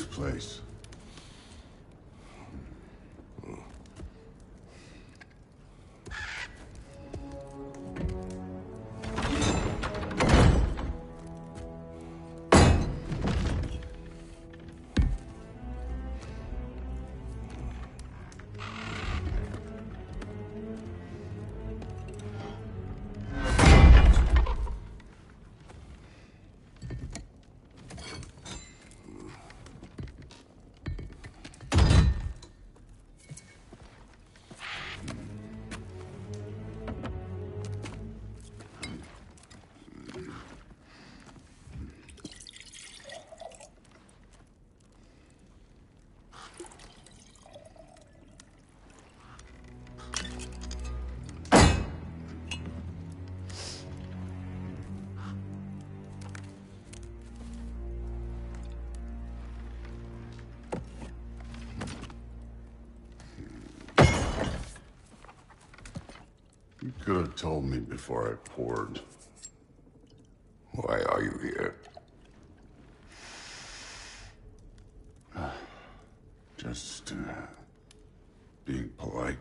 this place. You could have told me before I poured. Why are you here? Just, being polite.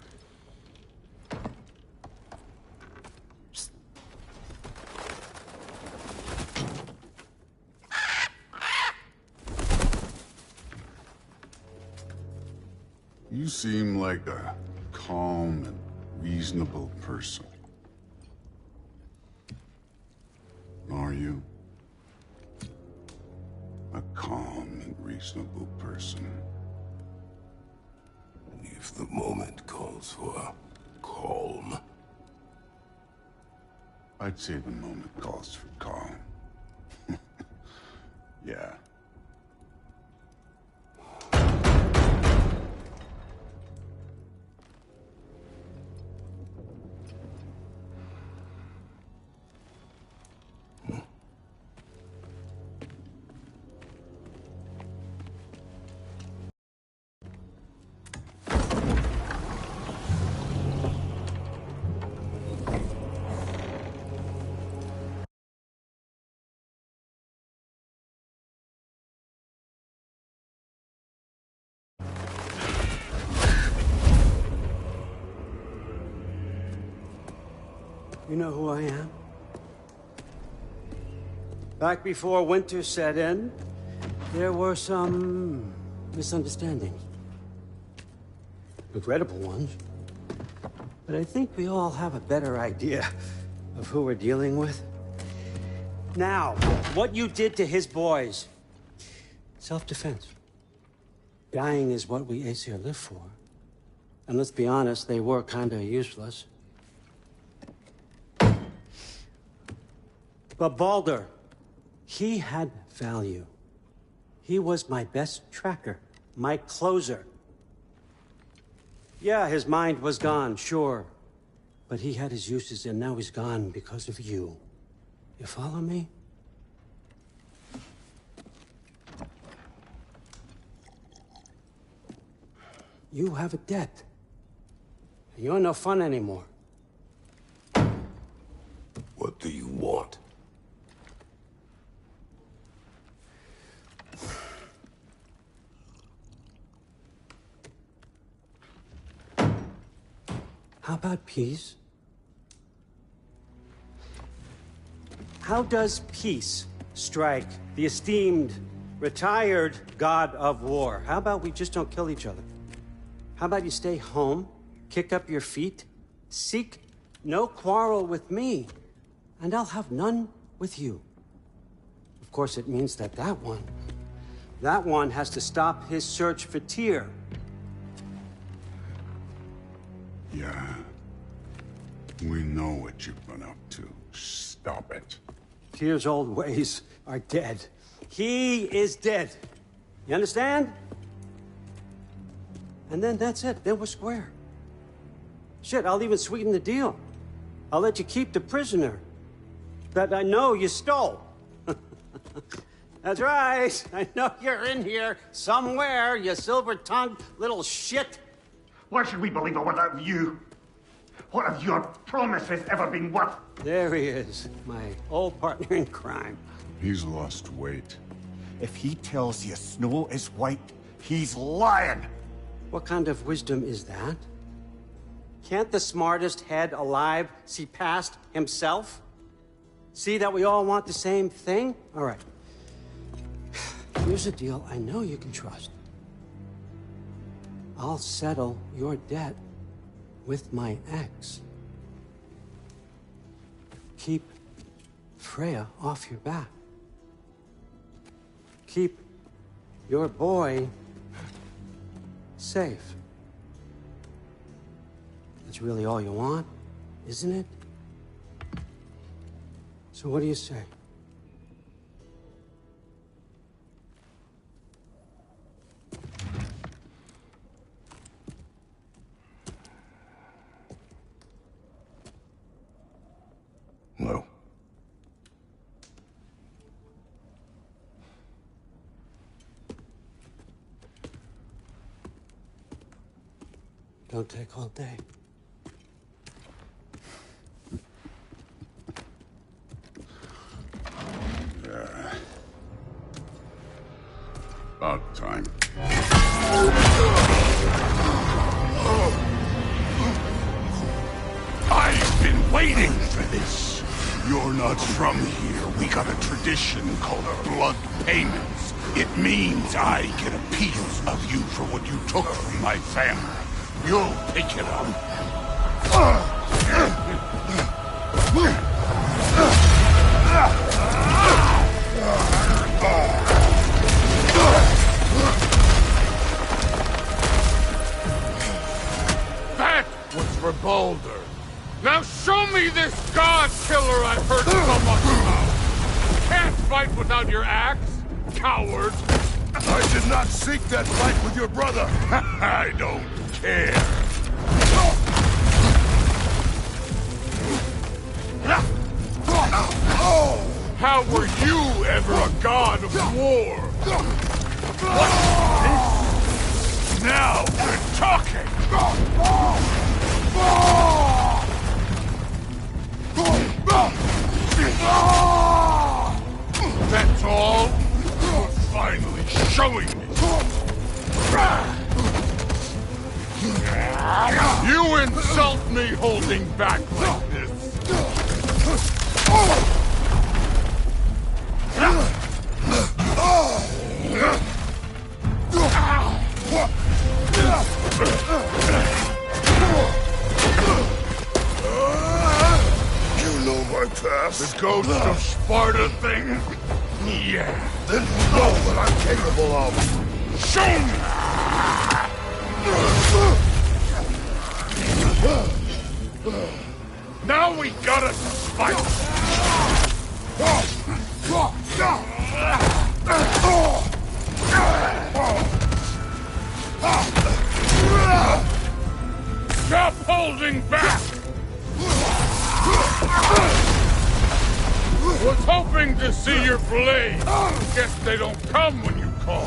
You seem like a calm and reasonable person. Are you? A calm and reasonable person. If the moment calls for calm. I'd say the moment calls for calm. Yeah. You know who I am? Back before winter set in, there were some misunderstandings. Regrettable ones. But I think we all have a better idea of who we're dealing with. Now, what you did to his boys. Self-defense. Dying is what we Aesir live for. And let's be honest, they were kinda useless. But Baldur, he had value. He was my best tracker, my closer. Yeah, his mind was gone, sure. But he had his uses, and now he's gone because of you. You follow me? You have a debt. You're no fun anymore. What do you want? How about peace? How does peace strike the esteemed, retired god of war? How about we just don't kill each other? How about you stay home, kick up your feet, seek no quarrel with me, and I'll have none with you. Of course, it means that that one has to stop his search for Tyr. Yeah. We know what you've been up to. Stop it. Tyr's old ways are dead. He is dead. You understand? And then that's it. Then we're square. Shit, I'll even sweeten the deal. I'll let you keep the prisoner that I know you stole. That's right. I know you're in here somewhere, you silver-tongued little shit. Why should we believe a word out of you? What have your promises ever been worth? There he is, my old partner in crime. He's lost weight. If he tells you snow is white, he's lying! What kind of wisdom is that? Can't the smartest head alive see past himself? See that we all want the same thing? All right. Here's a deal I know you can trust. I'll settle your debt with my ex. Keep Freya off your back. Keep your boy safe. That's really all you want, isn't it? So what do you say? No. Don't take all day. About time. I've been waiting for this. You're not from here. We got a tradition called blood payments. It means I get a piece of you for what you took from my family. You'll pick it up. That was for Baldur. Now show me this god killer I've heard so much about. Can't fight without your axe, coward. I did not seek that fight with your brother. I don't care. How were you ever a god of war? What's this? Now we're talking! That's all? You're finally showing me. You insult me holding back like this. You know my past? The ghost of Sparta thing? Yeah. Then you know what I'm capable of. Show me! Now we gotta fight! Stop holding back! Was hoping to see your blade. Guess they don't come when you call.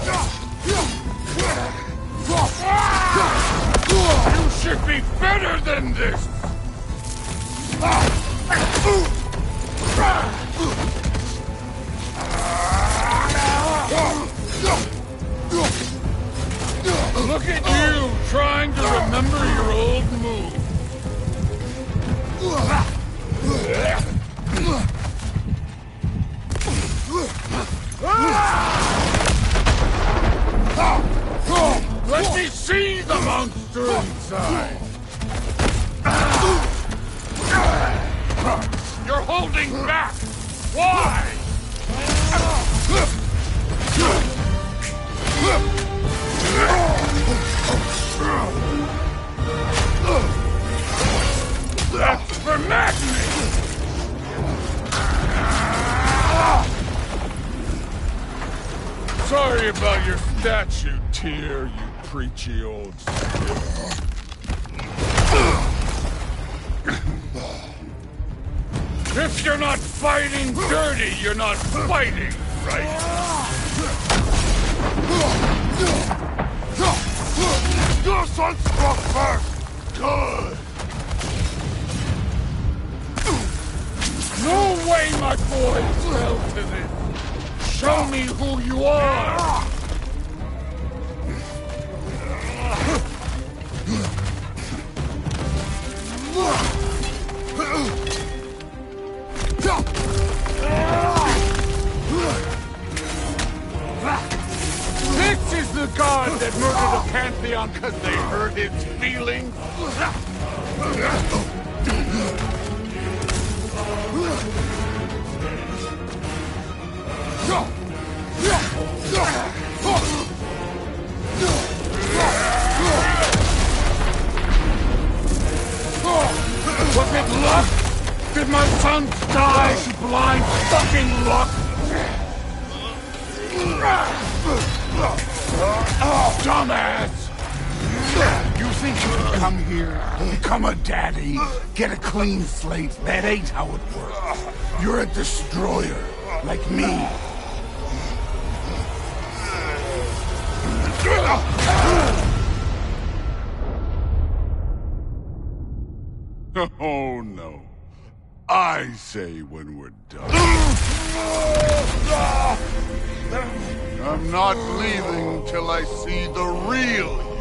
You should be better than this! Look at you, trying to remember your old move. Let me see the monster inside. You're holding back. Why? That's for madness! Sorry about your statue, Tyr, you preachy old stiff. If you're not fighting dirty, you're not fighting, right? Your son struck first! Good! No way my boy fell to this! Show me who you are! This is the god that murdered a pantheon because they hurt his feelings? Was it luck? Did my son die to blind fucking luck? Dumbass! You think you can come here, become a daddy, get a clean slate? That ain't how it works. You're a destroyer, like me. Oh, no. I say when we're done. I'm not leaving till I see the real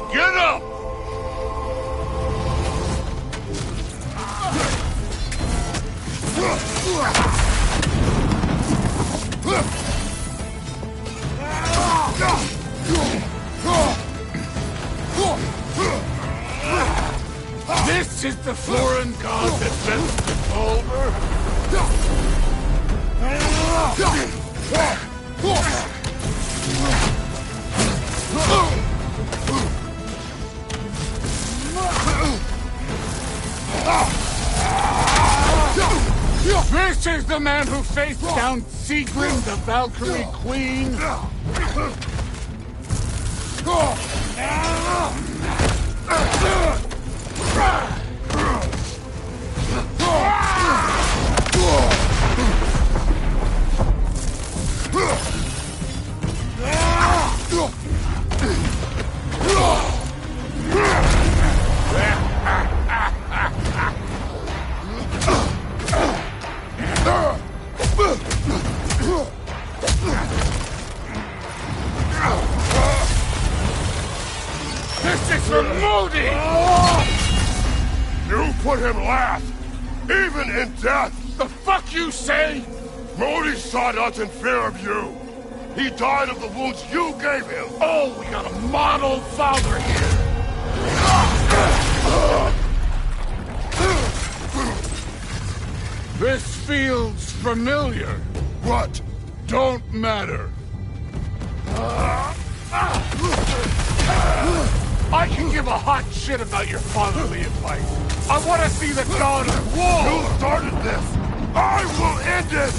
you. Get up! This is the foreign god that bends the boulder? This is the man who faced down Sigrun, the Valkyrie Queen? This is for Modi! You put him last, even in death. The fuck you say? Modi sought us in fear of you. He died of the wounds you gave him. Oh, we got a model father here. This feels familiar. What? Don't matter. I can give a hot shit about your fatherly advice. I want to see the god of war. You started this. I will end it.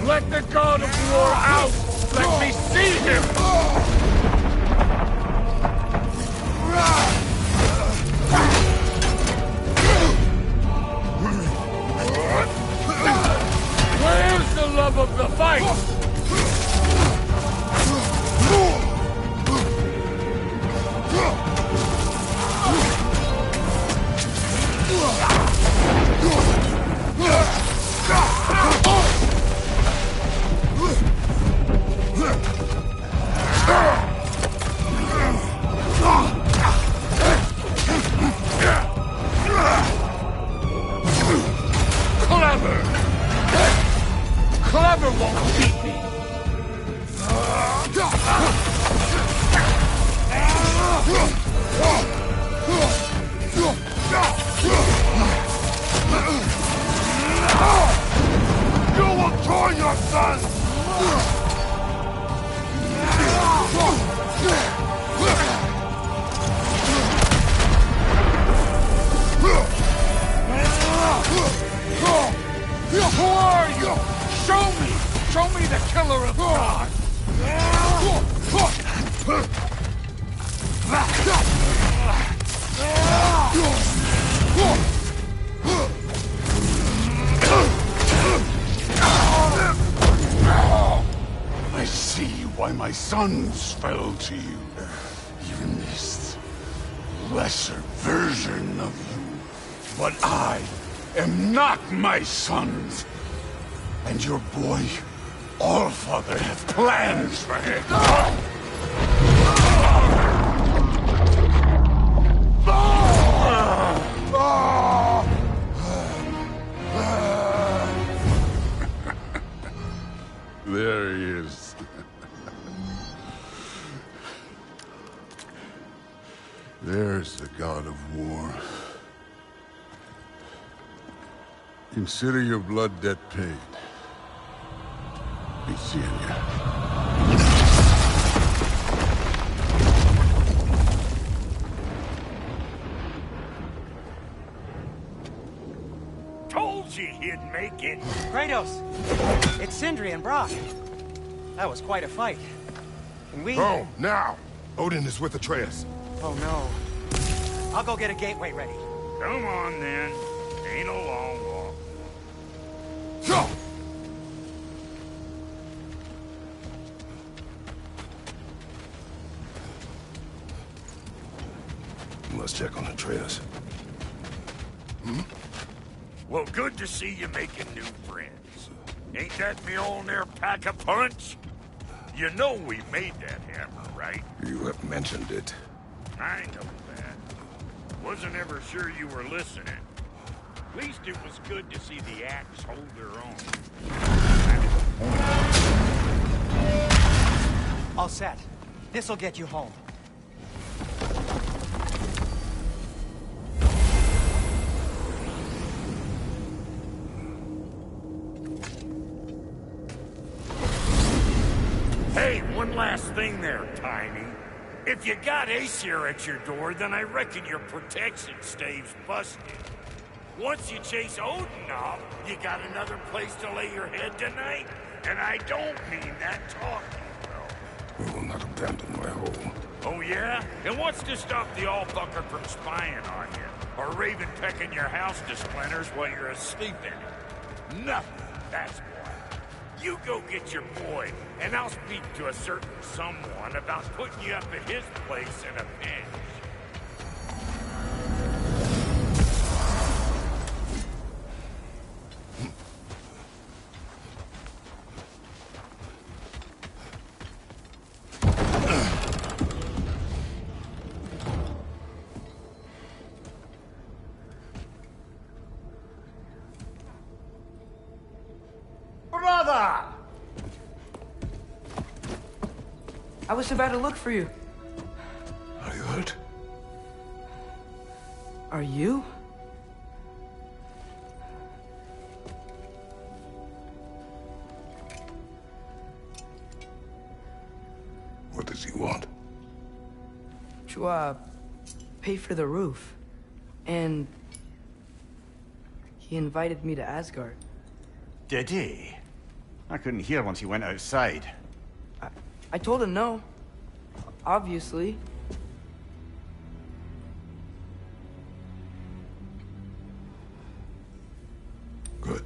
Let the god of war out! Let me see him! Where's the love of the fight? Clever won't beat me! You will join your son! Who are you? Show me! Show me the killer of gods! why my sons fell to you. Even this lesser version of you. But I am not my sons. And your boy, Allfather, have plans for him. There he is. There's the god of war. Consider your blood debt paid. Be seeing ya. Told you he'd make it. Kratos! It's Sindri and Brock. That was quite a fight. Can we... Oh, now! Odin is with Atreus. Oh, no. I'll go get a gateway ready. Come on, then. Ain't a long walk. Go! Let's check on Atreus. Well, good to see you making new friends. Ain't that Mjolnir pack a punch? You know we made that hammer, right? You have mentioned it. I know that. Wasn't ever sure you were listening. At least it was good to see the axe hold their own. All set. This'll get you home. Hey, one last thing there, Tiny. If you got Aesir at your door, then I reckon your protection stave's busted. Once you chase Odin off, you got another place to lay your head tonight? And I don't mean that talking, bro. We will not abandon my home. Oh, yeah? And what's to stop the all-fucker from spying on you? Or Raven pecking your house to splinters while you're asleep in it? Nothing, that's why. You go get your boy, and I'll speak to a certain someone about putting you up at his place in a pinch. Brother! I was about to look for you. Are you hurt? Are you? What does he want? To, pay for the roof. And... he invited me to Asgard. Did he? I couldn't hear once he went outside. I told him no. Obviously. Good.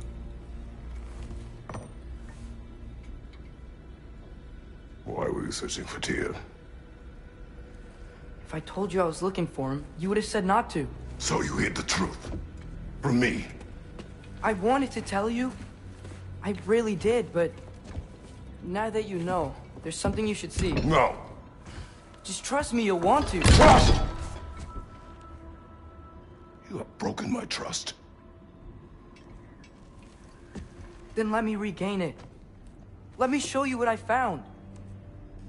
Why were you searching for Tyr? If I told you I was looking for him, you would have said not to. So you hid the truth. From me. I wanted to tell you. I really did, but... now that you know, there's something you should see. No. Just trust me, you'll want to. Trust! You have broken my trust. Then let me regain it. Let me show you what I found.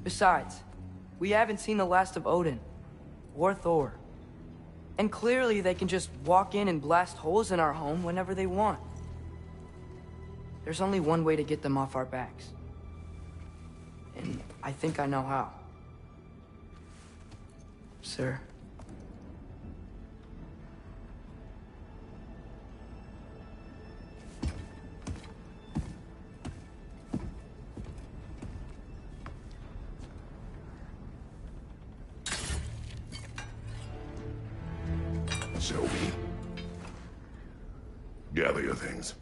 Besides, we haven't seen the last of Odin. Or Thor. And clearly they can just walk in and blast holes in our home whenever they want. There's only one way to get them off our backs. And I think I know how. Sir. Sylvie. Gather your things.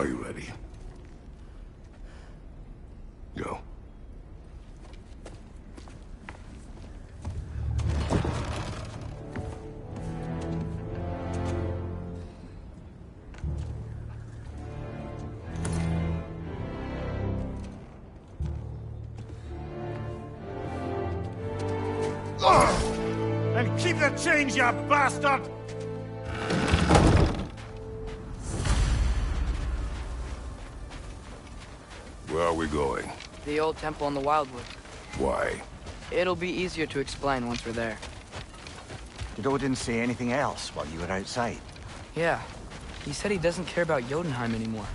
Are you ready? Go. And keep the change, you bastard! Where are we going? The old temple in the Wildwood. Why? It'll be easier to explain once we're there. Did Odin say anything else while you were outside? Yeah. He said he doesn't care about Jotunheim anymore.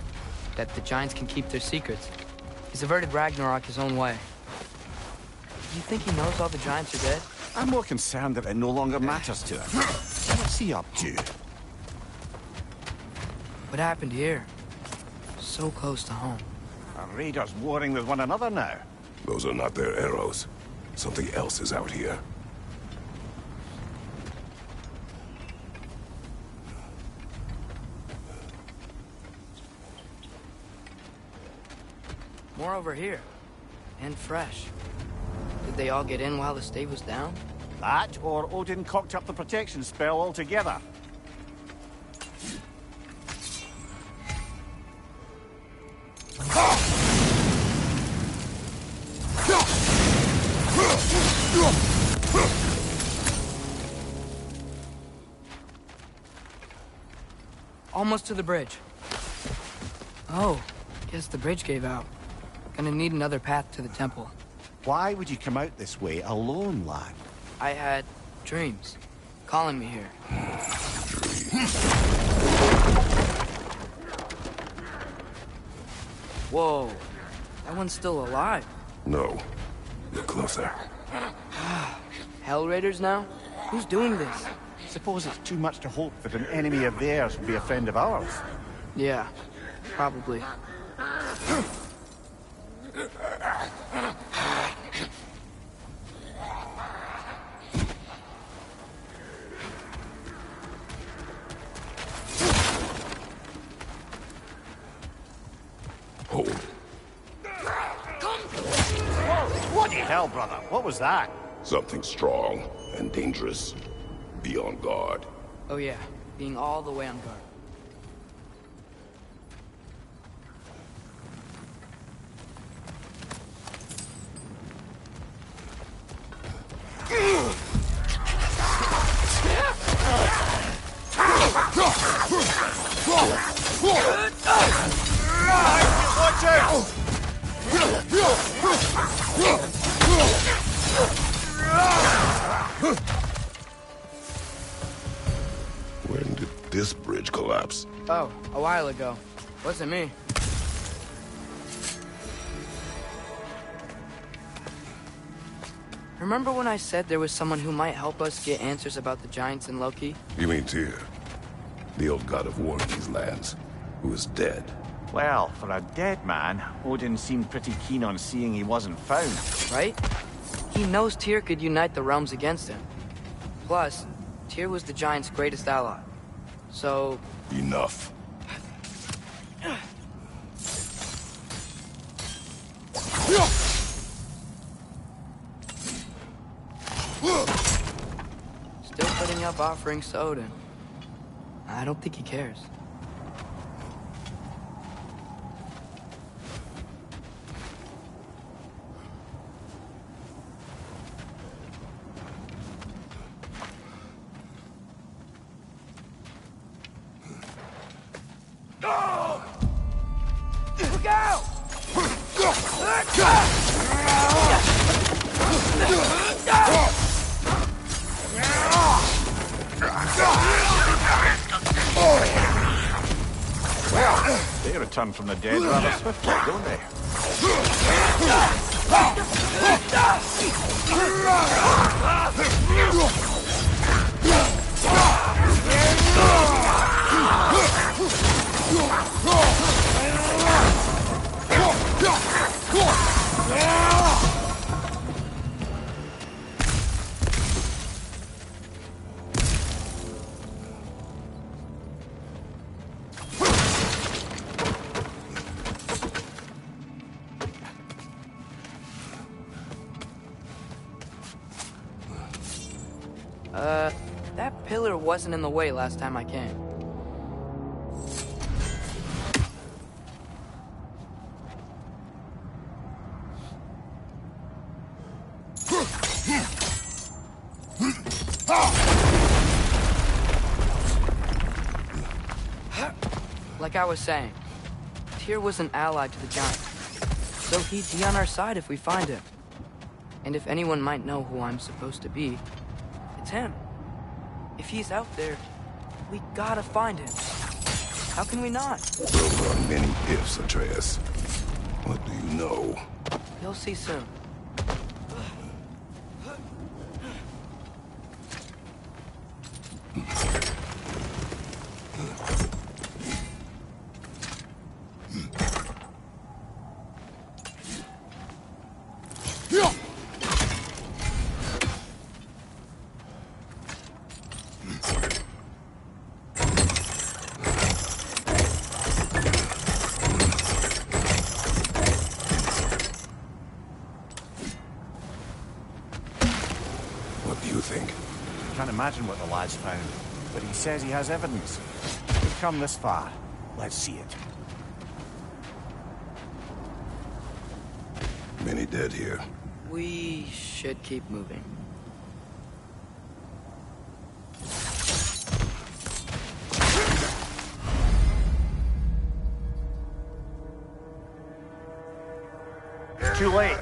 That the giants can keep their secrets. He's averted Ragnarok his own way. Do you think he knows all the giants are dead? I'm more concerned that it no longer matters to him. What's he up to? What happened here? So close to home. Are raiders warring with one another now? Those are not their arrows. Something else is out here. More over here. And fresh. Did they all get in while the stave was down? That, or Odin cocked up the protection spell altogether. Almost to the bridge. Oh, guess the bridge gave out. Gonna need another path to the temple. Why would you come out this way alone, lad? I had dreams calling me here. Whoa, that one's still alive. No. Look closer. Hell Raiders now? Who's doing this? Suppose it's too much to hope that an enemy of theirs would be a friend of ours. Yeah, probably. Hold. What the hell, brother? What was that? Something strong and dangerous. Be on guard. Oh yeah, being all the way on guard. Watch out! When did this bridge collapse? Oh, a while ago. Wasn't me. Remember when I said there was someone who might help us get answers about the giants and Loki? You mean Tyr? The old god of war in these lands, who is dead. Well, for a dead man, Odin seemed pretty keen on seeing he wasn't found. Right? He knows Tyr could unite the realms against him. Plus, Tyr was the giants' greatest ally. So... Enough. Still putting up offerings to Odin. I don't think he cares. Look out! They return from the dead rather swiftly, don't they? That pillar wasn't in the way last time I came. Like I was saying, Tyr was an ally to the giant, so he'd be on our side if we find him. And if anyone might know who I'm supposed to be, it's him. If he's out there, we gotta find him. How can we not? Those are many ifs, Atreus. What do you know? You'll see soon. Can't imagine what the lad's found, but he says he has evidence. We've come this far. Let's see it. Many dead here. We should keep moving. It's too late.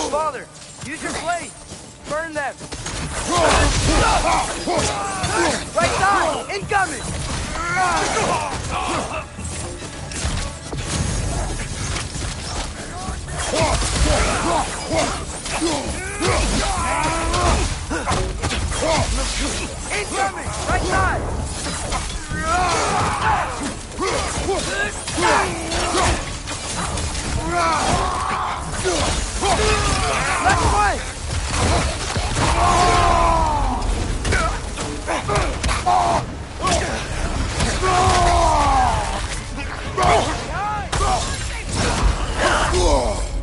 Father, use your blade! Burn them! Right side! Incoming! Incoming! Right side! Left flank!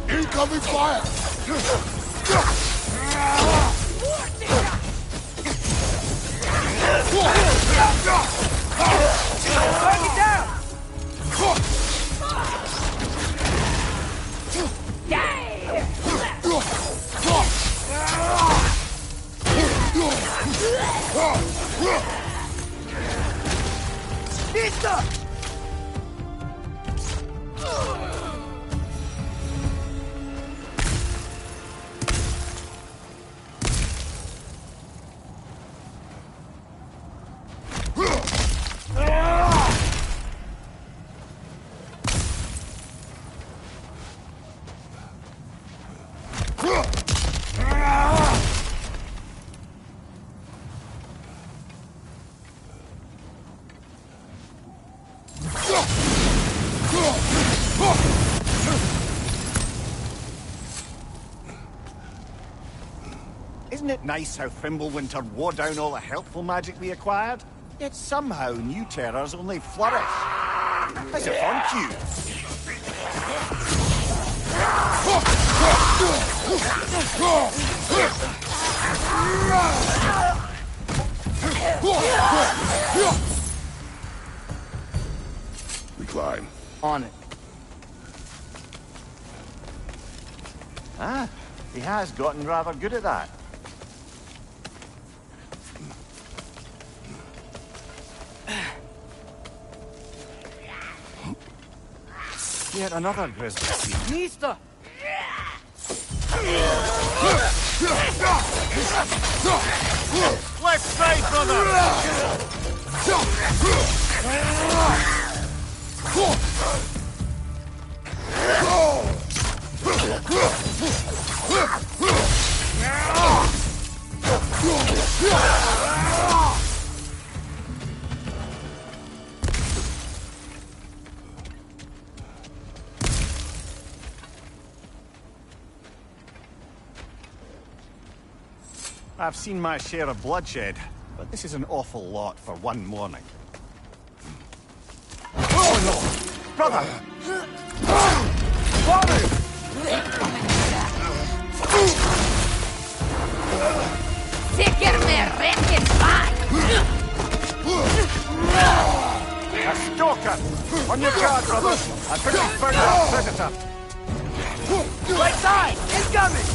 Incoming fire! Target down! Pizza! Isn't it nice how Fimbulwinter wore down all the helpful magic we acquired? Yet somehow new terrors only flourish. As if on cue. We climb. On it. Ah, he has gotten rather good at that. Yet another grizzly steed. Nista! Let's try, brother! I've seen my share of bloodshed, but this is an awful lot for one morning. Oh no! Brother! Father! A stalker! On your guard, brothers! I think we've found our predator! Right side! Incoming!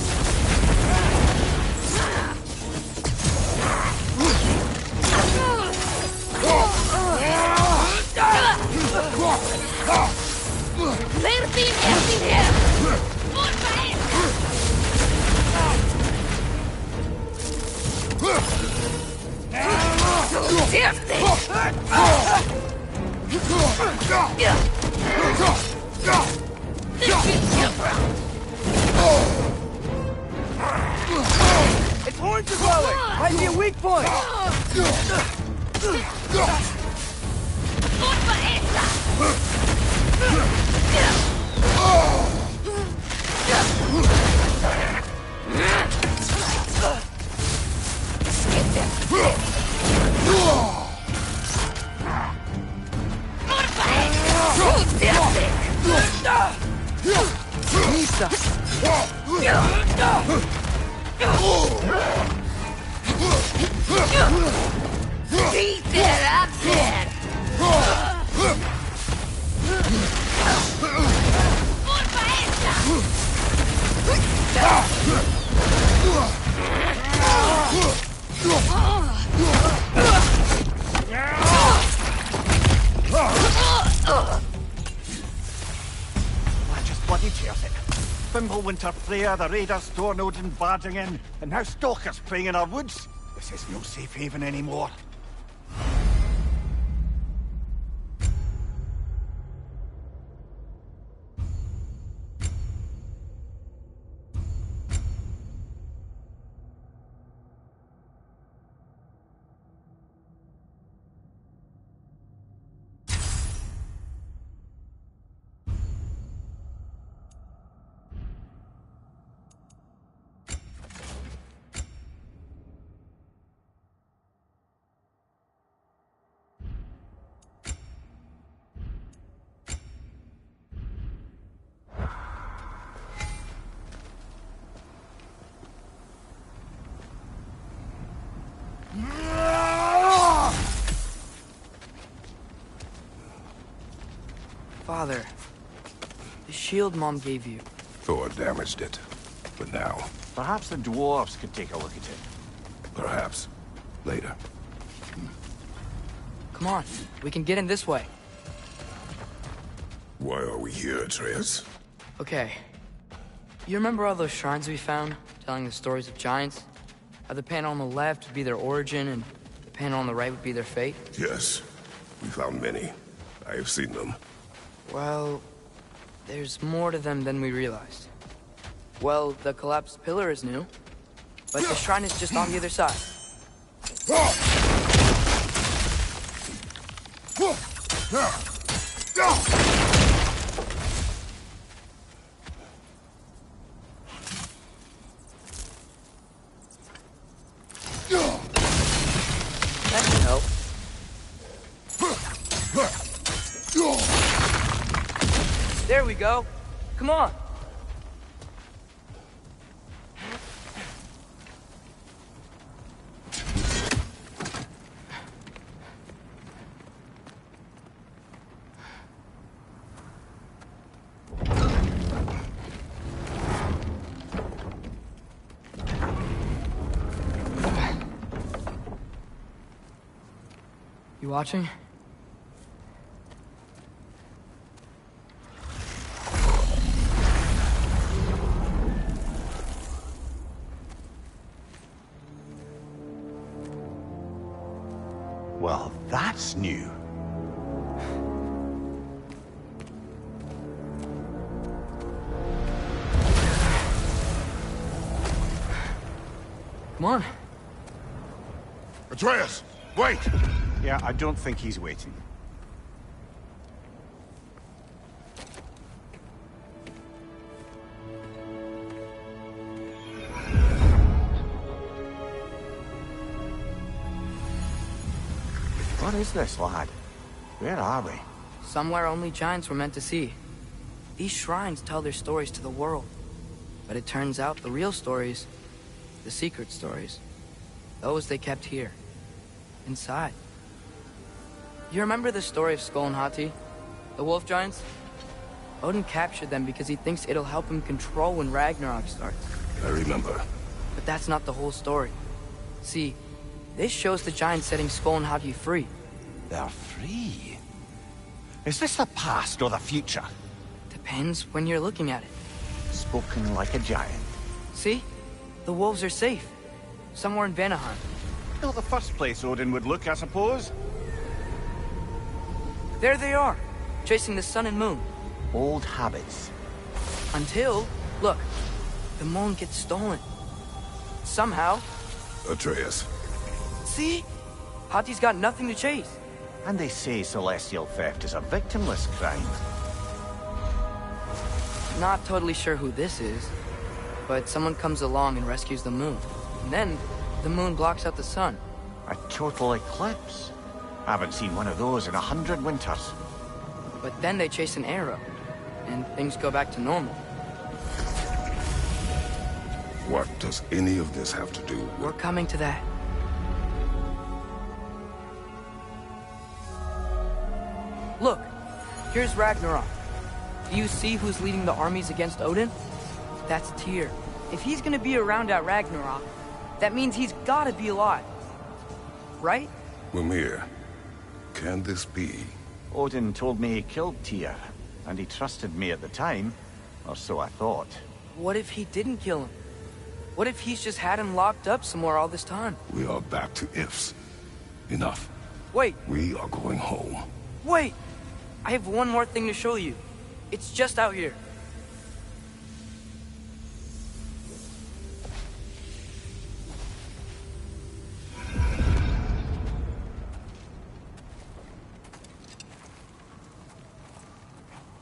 Its horns are glowing! Might be a weak point! Bloody tears it. Fimbulwinter Freya, the raiders, Stornodin barging in, and now stalkers preying in our woods. This is no safe haven anymore. Father, the shield Mom gave you. Thor damaged it. But now, Perhaps the dwarves could take a look at it. perhaps, later. Come on, we can get in this way. Why are we here, Atreus? Okay. You remember all those shrines we found, telling the stories of giants? How the panel on the left would be their origin, and the panel on the right would be their fate? Yes, we found many. I have seen them. Well, there's more to them than we realized. Well, the collapsed pillar is new, but the shrine is just on the other side. That should help. There we go. Come on. You watching? Well, that's new. Come on. Atreus, wait! Yeah, I don't think he's waiting. What is this, lad? Where are we? Somewhere only giants were meant to see. These shrines tell their stories to the world. But it turns out the real stories, the secret stories, those they kept here. inside. You remember the story of Skull and Hati? The wolf giants? Odin captured them because he thinks it'll help him control when Ragnarok starts. I remember. But that's not the whole story. See, this shows the giants setting Skull and Hati free. They're free? Is this the past or the future? Depends when you're looking at it. Spoken like a giant. See? The wolves are safe. Somewhere in Vanaheim. Not the first place Odin would look, I suppose. There they are, chasing the sun and moon. Old habits. Until, look, the moon gets stolen. Somehow. Atreus. See? Hati's got nothing to chase. And they say celestial theft is a victimless crime. Not totally sure who this is, but someone comes along and rescues the moon. And then, the moon blocks out the sun. A total eclipse. I haven't seen one of those in 100 winters. But then they chase an arrow, and things go back to normal. What does any of this have to do with... We're coming to that. Look, here's Ragnarok. Do you see who's leading the armies against Odin? That's Tyr. If he's gonna be around at Ragnarok, that means he's gotta be alive. Right? Mimir, can this be? Odin told me he killed Tyr, and he trusted me at the time, or so I thought. What if he didn't kill him? What if he's just had him locked up somewhere all this time? We are back to ifs. Enough. Wait, We are going home. wait! I have one more thing to show you. It's just out here.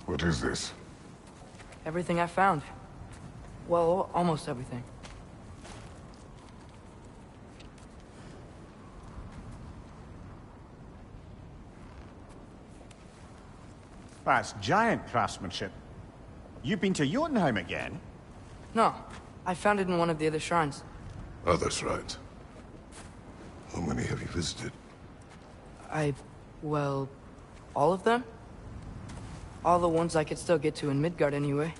What is this? Everything I found. Well, almost everything. That's giant craftsmanship. You've been to Jotunheim again? No, I found it in one of the other shrines. Others, right? How many have you visited? Well, all of them? All the ones I could still get to in Midgard anyway.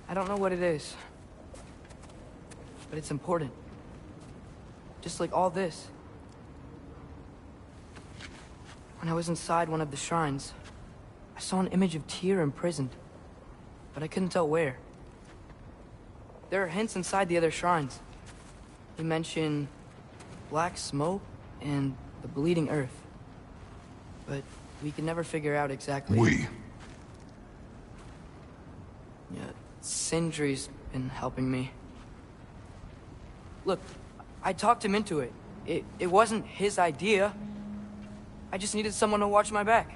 I don't know what it is. But it's important. Just like all this. When I was inside one of the shrines, I saw an image of Tyr imprisoned. But I couldn't tell where. There are hints inside the other shrines. They mention black smoke and the bleeding earth. But we could never figure out exactly. Yeah, Sindri's been helping me. Look, I talked him into it. It wasn't his idea. I just needed someone to watch my back.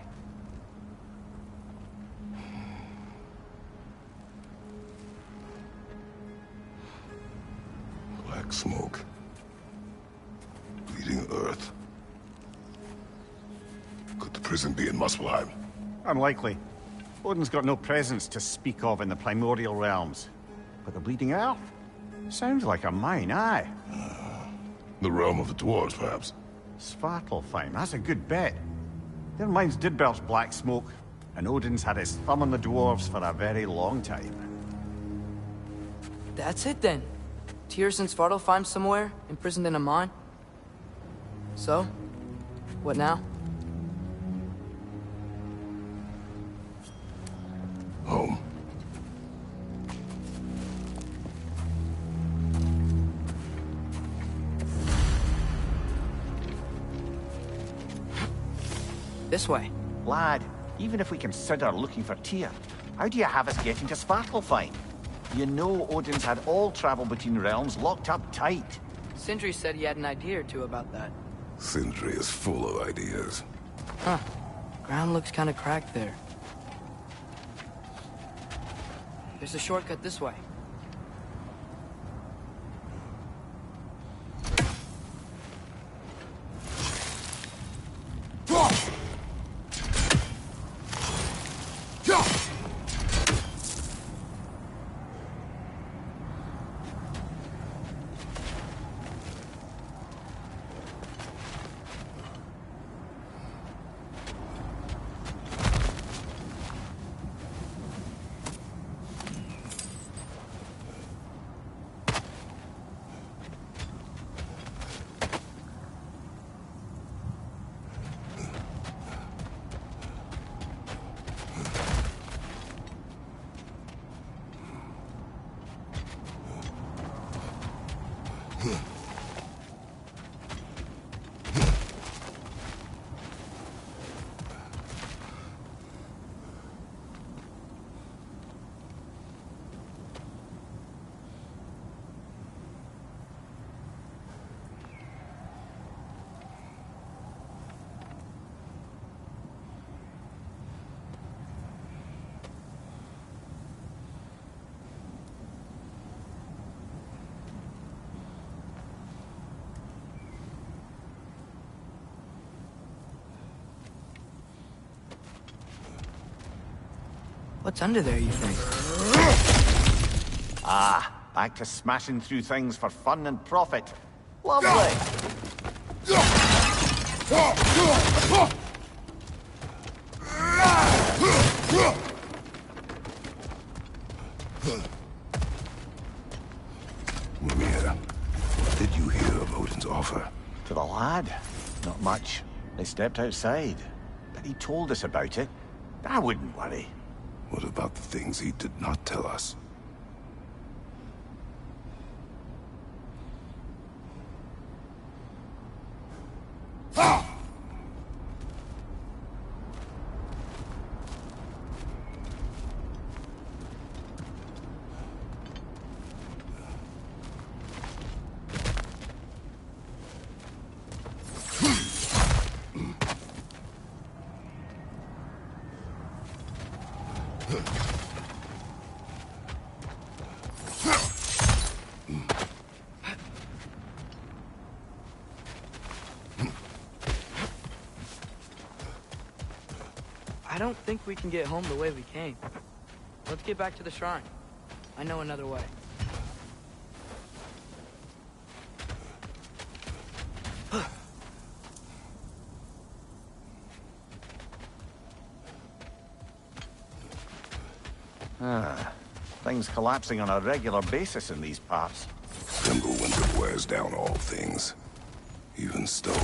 Black smoke. Bleeding earth. Could the prison be in Muspelheim? Unlikely. Odin's got no presence to speak of in the primordial realms. But the Bleeding Earth? Sounds like a mine, aye. The realm of the dwarves, perhaps? Svartalfheim, that's a good bet. Their mines did belch black smoke, and Odin's had his thumb on the dwarves for a very long time. That's it then. Tyr's in Svartalfheim somewhere, imprisoned in a mine. So, what now? Home. This way. Lad, even if we consider looking for Tyr, how do you have us getting to Svartalfheim? You know Odin's had all travel between realms locked up tight. Sindri said he had an idea or two about that. Sindri is full of ideas. Huh. Ground looks kind of cracked there. There's a shortcut this way. What's under there, you think? Ah, back to smashing through things for fun and profit. Lovely. Mimir, what did you hear of Odin's offer? To the lad? Not much. They stepped outside. But he told us about it. I wouldn't worry. What about the things he did not tell us? I don't think we can get home the way we came. Let's get back to the shrine. I know another way. Things collapsing on a regular basis in these parts. Winter wears down all things, even stone.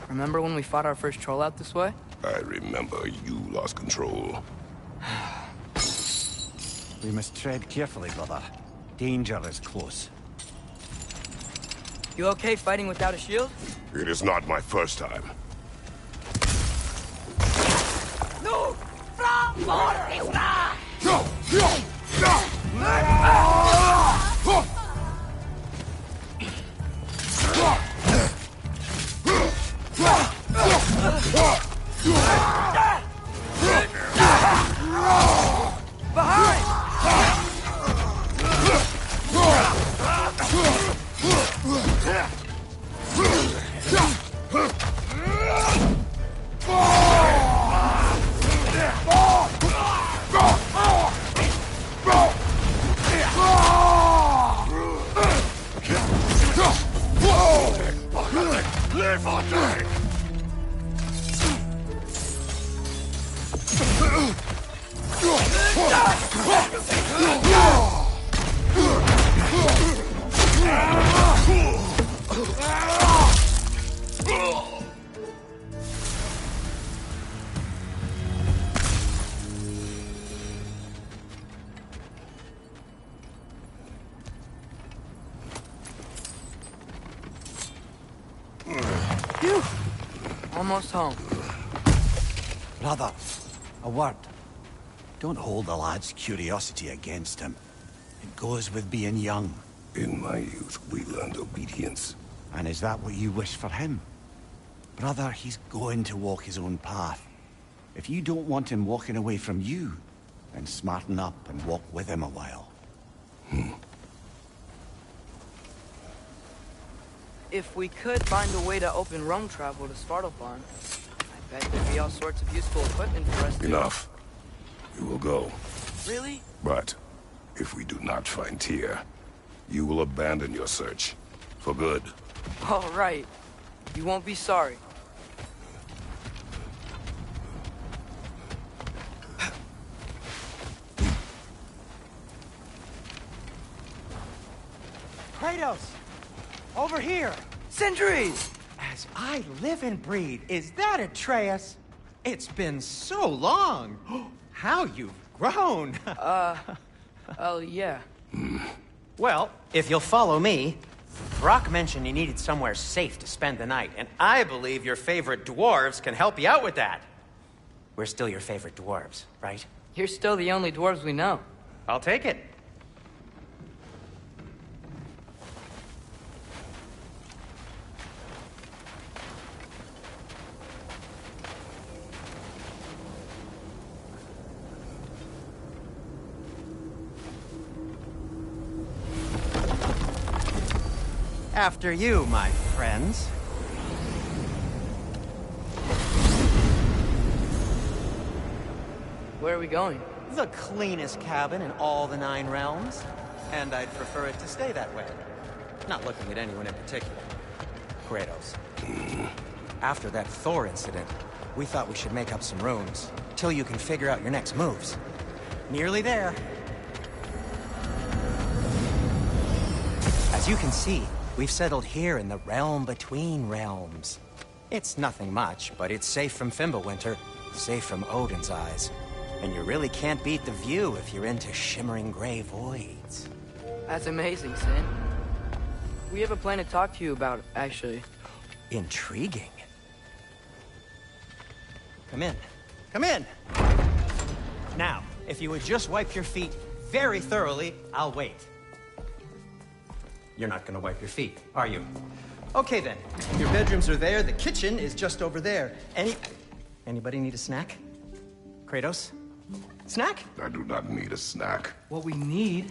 Remember when we fought our first troll out this way? I remember you lost control. We must tread carefully, brother. Danger is close. You okay fighting without a shield? It is not my first time. No! From Fortuna! Behind! Phew. Almost home. Brother, a word. Don't hold the lad's curiosity against him. It goes with being young. In my youth, we learned obedience. And is that what you wish for him? Brother, he's going to walk his own path. If you don't want him walking away from you, then smarten up and walk with him a while. If we could find a way to open roam travel to Svartalfheim, I bet there'd be all sorts of useful equipment for us to... Enough. We will go. Really? But if we do not find Tyr, you will abandon your search. For good. All right. You won't be sorry. Kratos! Over here! Sentries! As I live and breathe, is that Atreus? It's been so long! How you've grown! Oh, yeah. Well, if you'll follow me, Brock mentioned you needed somewhere safe to spend the night, and I believe your favorite dwarves can help you out with that. We're still your favorite dwarves, right? You're still the only dwarves we know. I'll take it. After you, my friends. Where are we going? The cleanest cabin in all the 9 realms. And I'd prefer it to stay that way. Not looking at anyone in particular. Kratos. After that Thor incident, we thought we should make up some rooms, till you can figure out your next moves. Nearly there. As you can see, we've settled here in the realm between realms. It's nothing much, but it's safe from Fimbulwinter, safe from Odin's eyes. And you really can't beat the view if you're into shimmering gray voids. That's amazing, Sin. We have a plan to talk to you about, actually. Intriguing. Come in. Come in! Now, if you would just wipe your feet very thoroughly, I'll wait. You're not gonna wipe your feet, are you? Okay then. Your bedrooms are there, the kitchen is just over there. Anybody need a snack? Kratos? Snack? I do not need a snack. What we need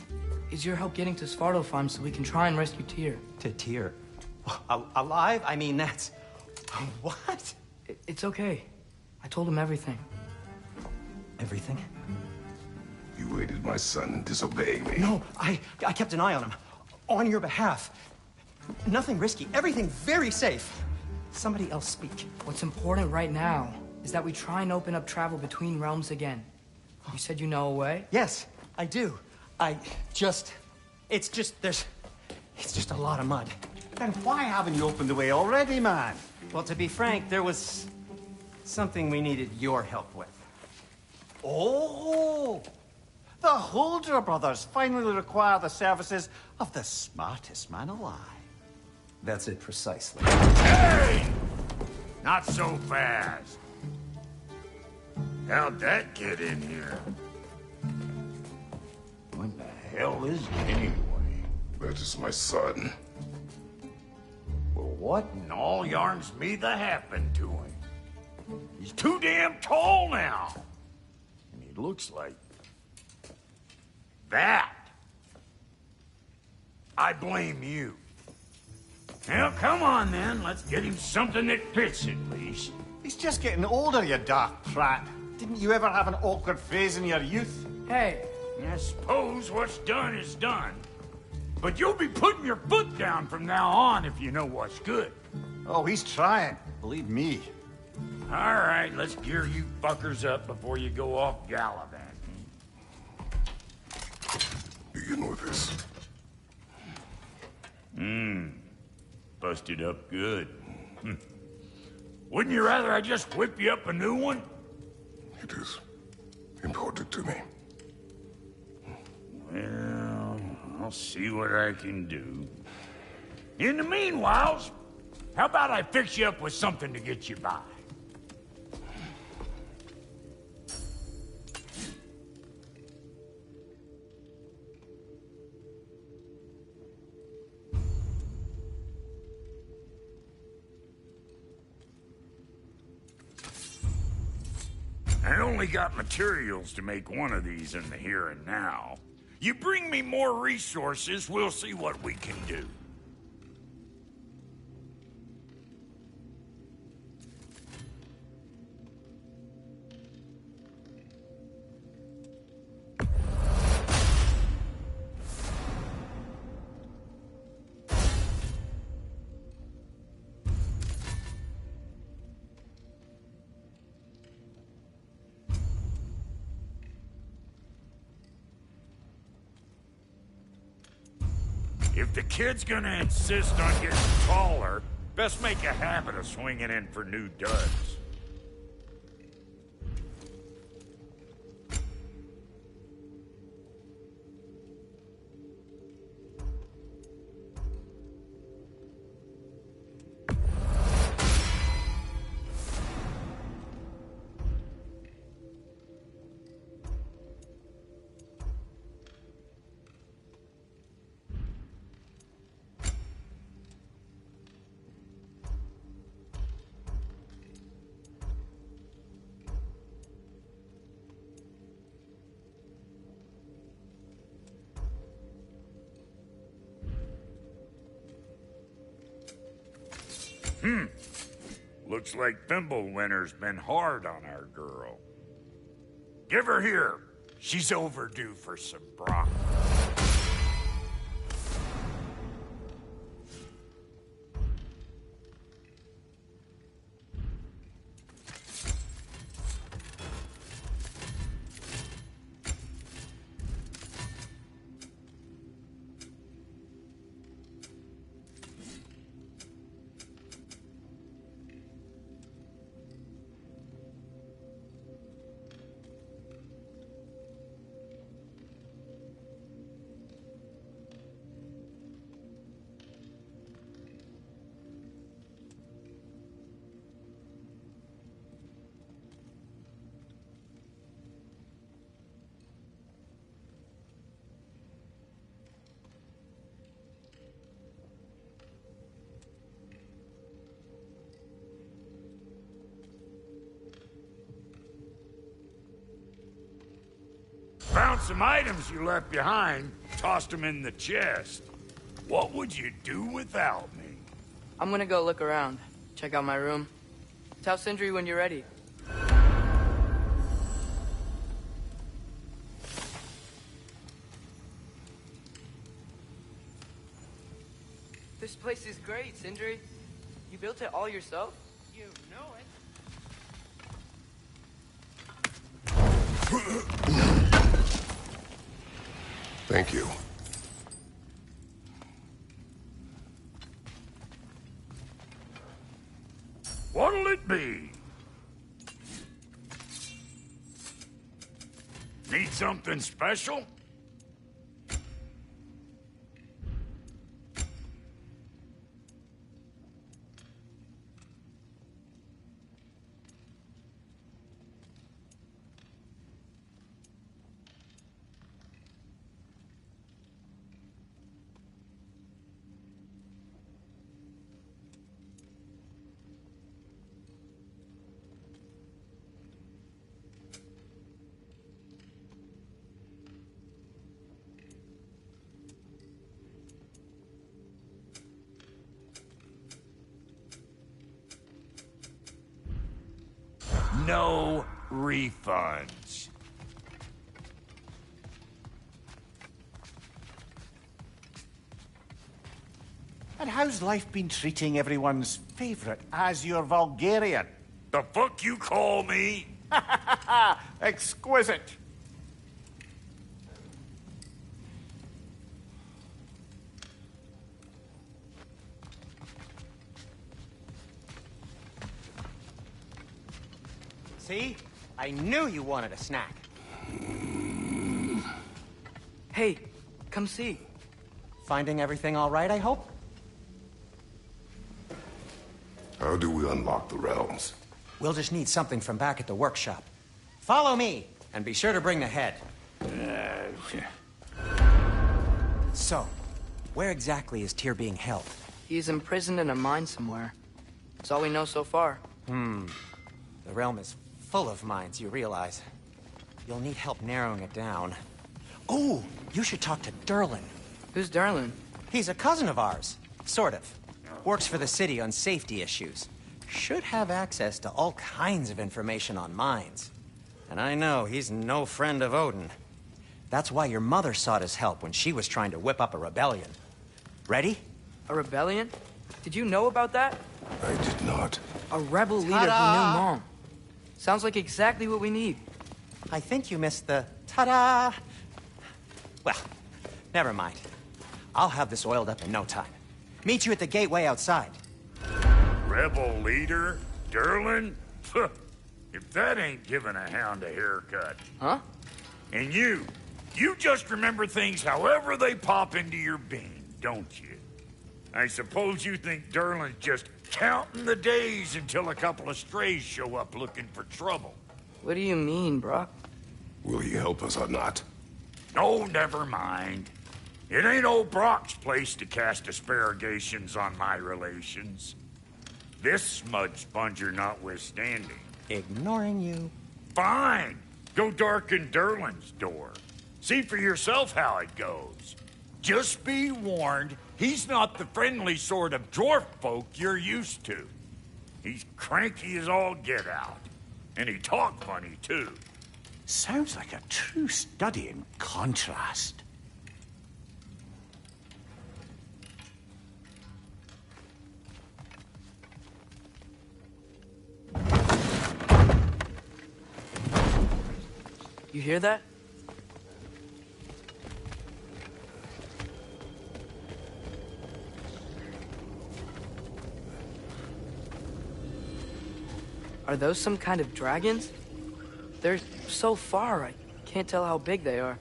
is your help getting to Svartalfheim so we can try and rescue Tyr. To Tyr? Alive? I mean, that's... What? It's okay. I told him everything. Everything? You aided my son in disobeying me. No, I kept an eye on him. On your behalf. Nothing risky. Everything very safe. Somebody else speak. What's important right now is that we try and open up travel between realms again. You said you know a way? Yes, I do. It's just a lot of mud. Then why haven't you opened the way already, man? Well, to be frank, there was something we needed your help with. Oh! The Holder brothers finally require the services of the smartest man alive. That's it precisely. Hey! Not so fast. How'd that get in here? What the hell is it anyway? That is my son. Well, what in all yarns me that happened to him? He's too damn tall now. And he looks like... that. I blame you. Well, come on then. Let's get him something that fits at least. He's just getting older, you dark prat. Didn't you ever have an awkward phase in your youth? Hey. I suppose what's done is done. But you'll be putting your foot down from now on if you know what's good. Oh, he's trying. Believe me. All right, let's gear you fuckers up before you go off gallivanting. Begin with this. Busted up good. Wouldn't you rather I just whip you up a new one? It is important to me. Well, I'll see what I can do. In the meanwhile, how about I fix you up with something to get you by? I only got materials to make one of these in the here and now. You bring me more resources, we'll see what we can do. If the kid's gonna insist on getting taller, best make a habit of swinging in for new duds. Looks like Thimblewinter's been hard on our girl. Give her here. She's overdue for some broccoli. Found some items you left behind, tossed them in the chest. What would you do without me? I'm gonna go look around. Check out my room. Tell Sindri when you're ready. This place is great, Sindri. You built it all yourself? You know it. Thank you. What'll it be? Need something special? No refunds. And how's life been treating everyone's favorite Azure Vulgarian? The fuck you call me? Exquisite. See? I knew you wanted a snack. Hey, come see. Finding everything all right, I hope? How do we unlock the realms? We'll just need something from back at the workshop. Follow me, and be sure to bring the head. So, where exactly is Tyr being held? He's imprisoned in a mine somewhere. That's all we know so far. The realm is full of mines, you realize. You'll need help narrowing it down. Oh, you should talk to Derlin. Who's Darlin? He's a cousin of ours. Sort of. Works for the city on safety issues. Should have access to all kinds of information on mines. And I know he's no friend of Odin. That's why your mother sought his help when she was trying to whip up a rebellion. Ready? A rebellion? Did you know about that? I did not. A rebel leader who knew Mom. Sounds like exactly what we need. I think you missed the ta-da. Well, never mind. I'll have this oiled up in no time. Meet you at the gateway outside. Rebel leader? Derlin? If that ain't giving a hound a haircut. Huh? And you just remember things however they pop into your bean, don't you? I suppose you think Derlin's just counting the days until a couple of strays show up looking for trouble. What do you mean, Brock? Will he help us or not? Oh, never mind. It ain't old Brock's place to cast asparagations on my relations. This smudge sponger notwithstanding. Ignoring you. Fine. Go darken Derlin's door. See for yourself how it goes. Just be warned, he's not the friendly sort of dwarf folk you're used to. He's cranky as all get out. And he talk funny, too. Sounds like a true study in contrast. You hear that? Are those some kind of dragons? They're so far, I can't tell how big they are.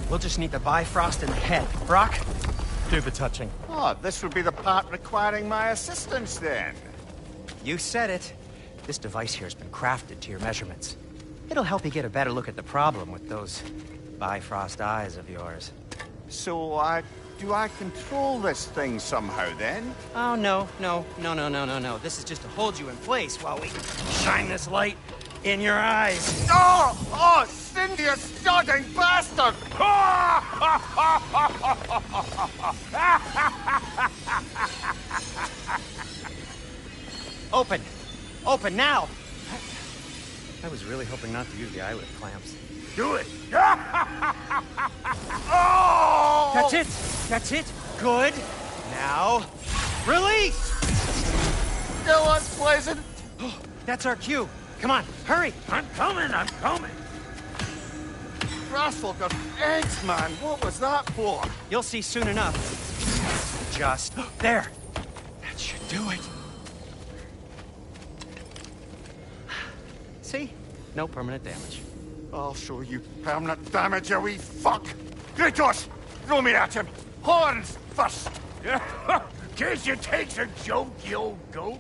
We'll just need the Bifrost in the head. Brock, do the touching. Oh, this would be the part requiring my assistance, then. You said it. This device here has been crafted to your measurements. It'll help you get a better look at the problem with those Bifrost eyes of yours. So, do I control this thing somehow, then? Oh, no. This is just to hold you in place while we shine this light in your eyes. Oh, Cindy, you starting bastard! Open now! I was really hoping not to use the eyelid clamps. Do it! That's it! Good! Now, release! Still unpleasant. That's our cue. Come on, hurry! I'm coming! Rascal got eggs, man. What was that for? You'll see soon enough. Just there. That should do it. See? No permanent damage. I'll show you permanent damage, you wee fuck! Kratos! Throw me at him! Horns first! Guess you takes a joke, you old goat.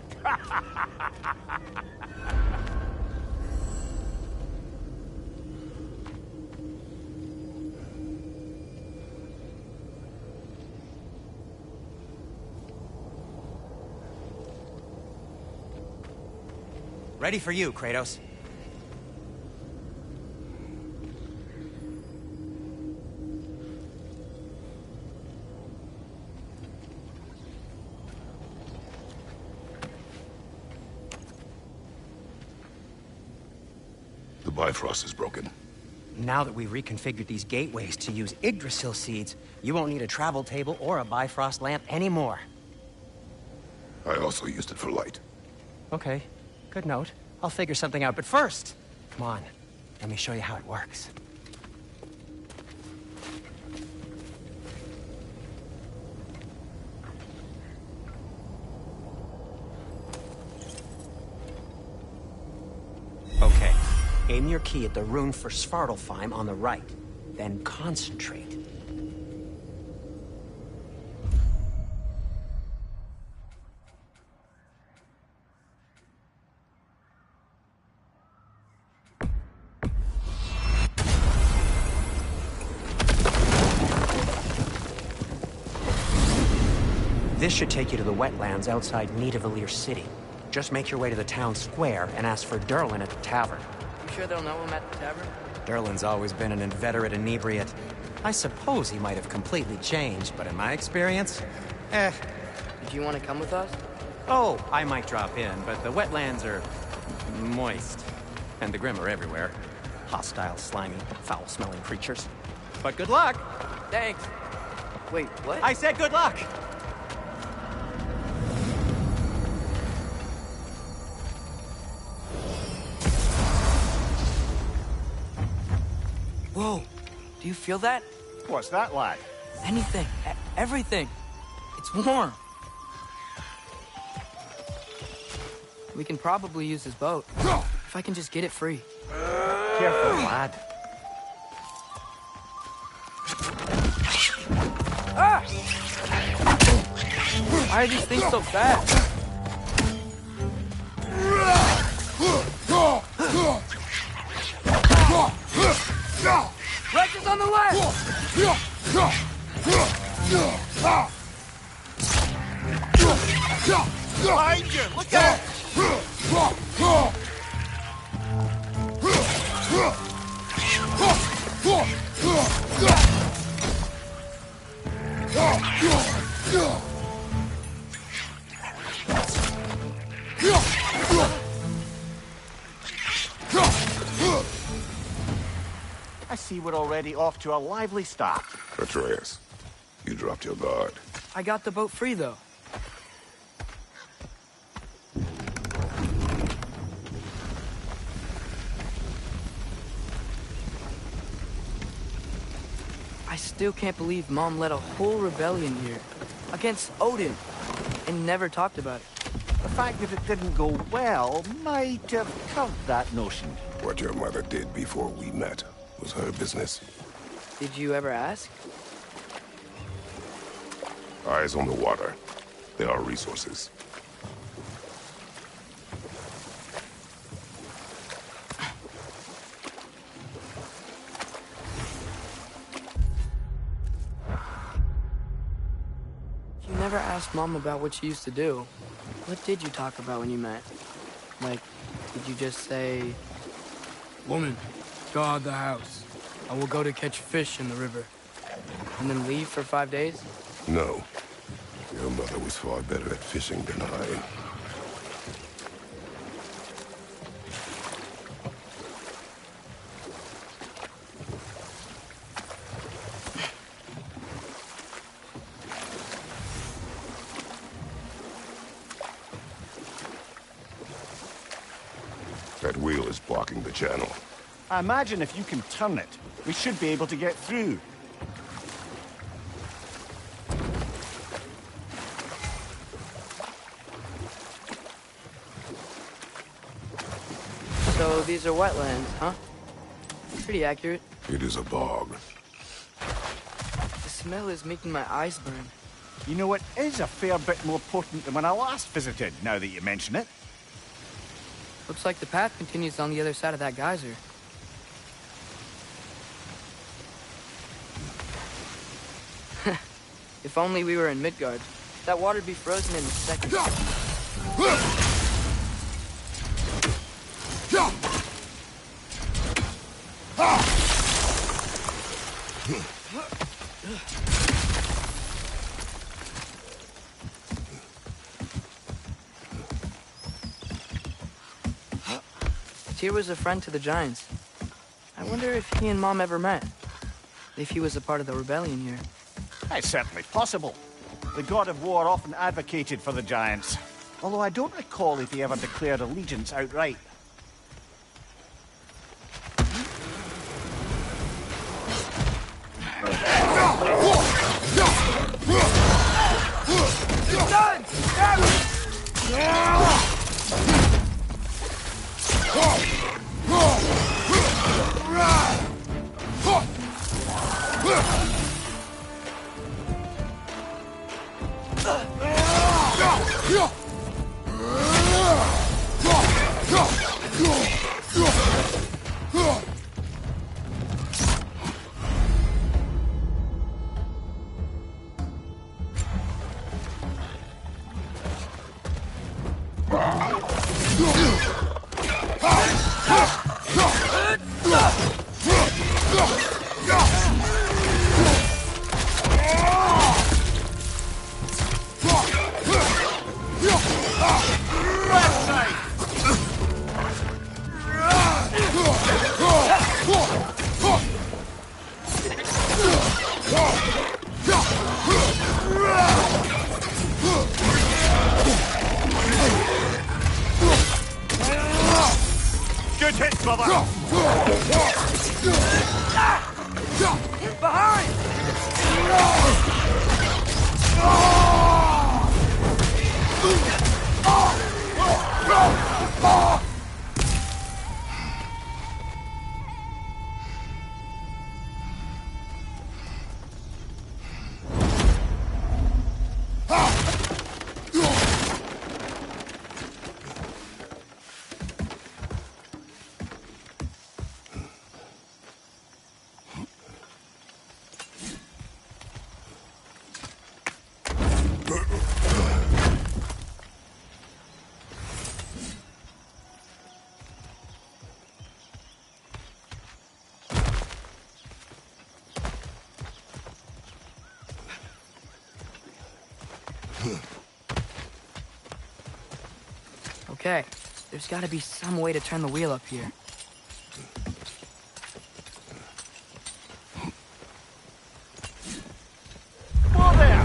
Ready for you, Kratos. Bifrost is broken. Now that we've reconfigured these gateways to use Yggdrasil seeds, you won't need a travel table or a Bifrost lamp anymore. I also used it for light. Okay, good note. I'll figure something out, but first, come on, let me show you how it works. Okay, aim your key at the rune for Svartalfheim on the right, then concentrate. This should take you to the wetlands outside Nidavellir City. Just make your way to the town square and ask for Durlin at the tavern. You sure they'll know him at the tavern? Durlin's always been an inveterate inebriate. I suppose he might have completely changed, but in my experience, Did you want to come with us? Oh, I might drop in, but the wetlands are moist. And the Grim are everywhere. Hostile, slimy, foul-smelling creatures. But good luck! Thanks. Wait, what? I said good luck! Whoa, do you feel that? What's that, lad? Anything, everything. It's warm. We can probably use his boat. If I can just get it free. Careful, lad. Ah! Why are these things so fast? Rex is on the left! Behind you! Look out! I see we're already off to a lively start. Atreus, you dropped your guard. I got the boat free, though. I still can't believe Mom led a whole rebellion here. Against Odin. And never talked about it. The fact that it didn't go well might have covered that notion. What your mother did before we met was her business. Did you ever ask? Eyes on the water. There are resources. You never asked Mom about what she used to do. What did you talk about when you met? Like, did you just say... Woman, guard the house. I will go to catch fish in the river. And then leave for 5 days? No. Your mother was far better at fishing than I. That wheel is blocking the channel. I imagine if you can turn it, we should be able to get through. So these are wetlands, huh? Pretty accurate. It is a bog. The smell is making my eyes burn. You know, it is a fair bit more potent than when I last visited, now that you mention it. Looks like the path continues on the other side of that geyser. If only we were in Midgard. That water'd be frozen in a second. Tyr was a friend to the Giants. I wonder if he and Mom ever met. If he was a part of the rebellion here. It's certainly possible. The god of war often advocated for the giants. Although I don't recall if he ever declared allegiance outright. Good hit, brother! Behind! Okay, there's gotta be some way to turn the wheel up here. Whoa there!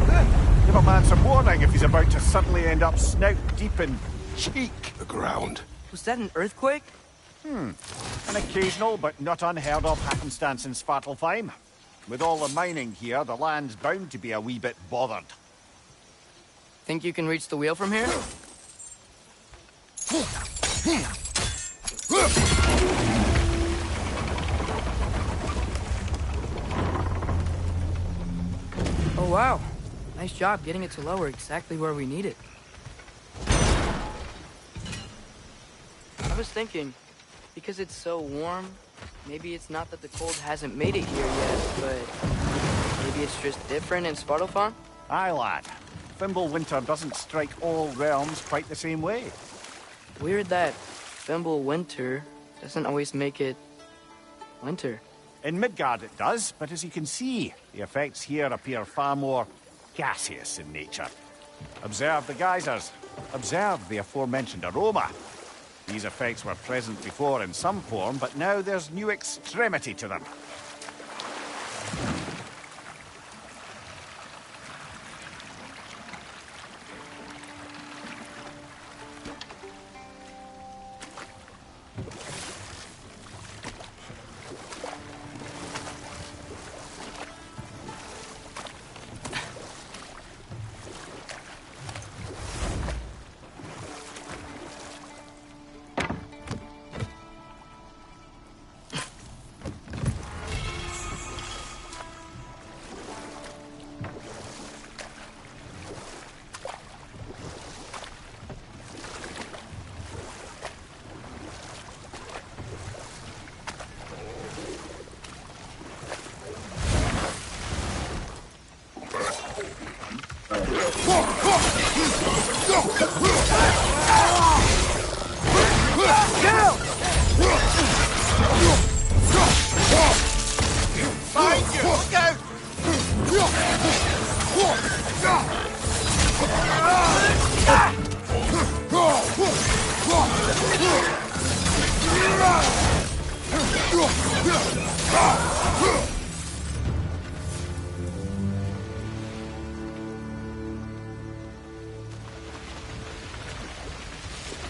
Give a man some warning if he's about to suddenly end up snout deep in cheek. The ground. Was that an earthquake? An occasional but not unheard of happenstance in Svartalfheim. With all the mining here, the land's bound to be a wee bit bothered. Think you can reach the wheel from here? Oh wow, nice job getting it to lower exactly where we need it. I was thinking, because it's so warm, maybe it's not that the cold hasn't made it here yet, but maybe it's just different in Svartalfheim? Aye, lad. Fimbulwinter doesn't strike all realms quite the same way. Weird that Fimbulwinter doesn't always make it winter. In Midgard it does, but as you can see, the effects here appear far more gaseous in nature. Observe the geysers. Observe the aforementioned aroma. These effects were present before in some form, but now there's new extremity to them.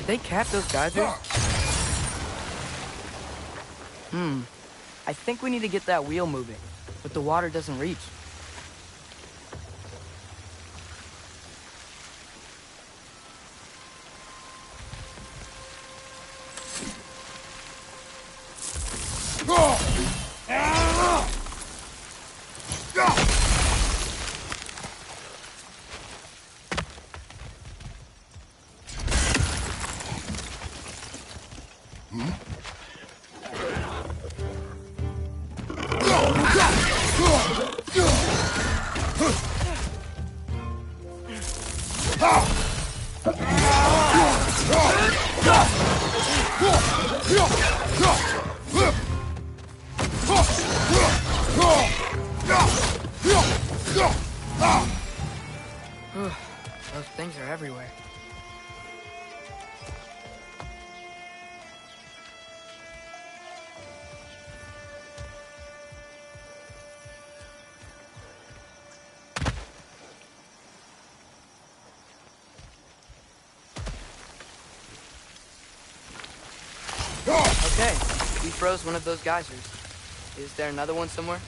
they cap those geysers? I think we need to get that wheel moving, but the water doesn't reach. Those things are everywhere. Okay, we froze one of those geysers. Is there another one somewhere?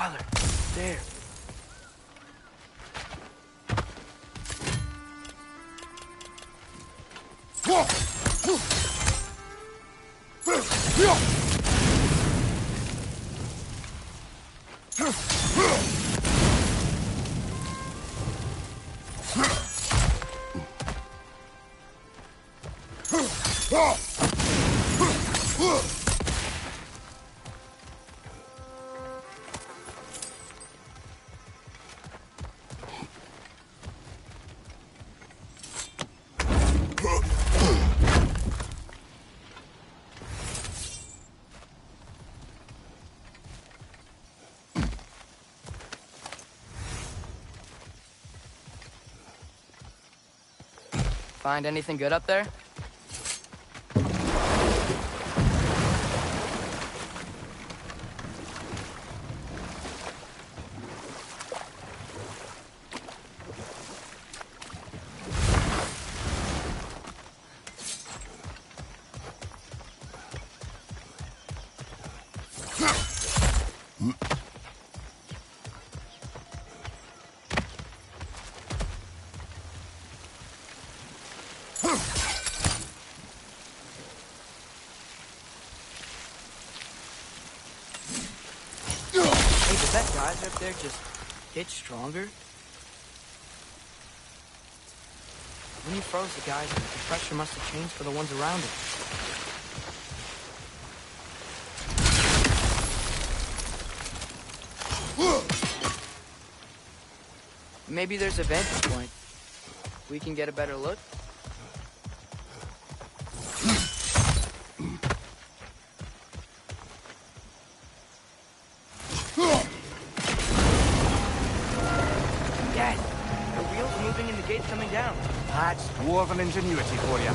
Father, there. Find anything good up there? Did that geyser up there just get stronger? When you froze the geyser, the pressure must have changed for the ones around it. Maybe there's a vantage point. We can get a better look. Dad, the wheel's moving and the gate's coming down. That's dwarven ingenuity for you.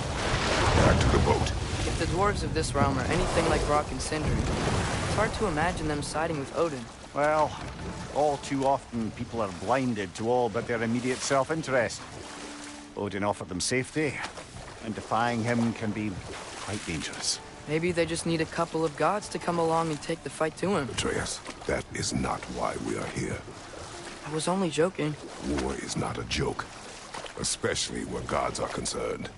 Back to the boat. If the dwarves of this realm are anything like Rock and Sindri, it's hard to imagine them siding with Odin. Well, all too often people are blinded to all but their immediate self-interest. Odin offered them safety, and defying him can be quite dangerous. Maybe they just need a couple of gods to come along and take the fight to him. Atreus, that is not why we are here. I was only joking. War is not a joke, especially where gods are concerned.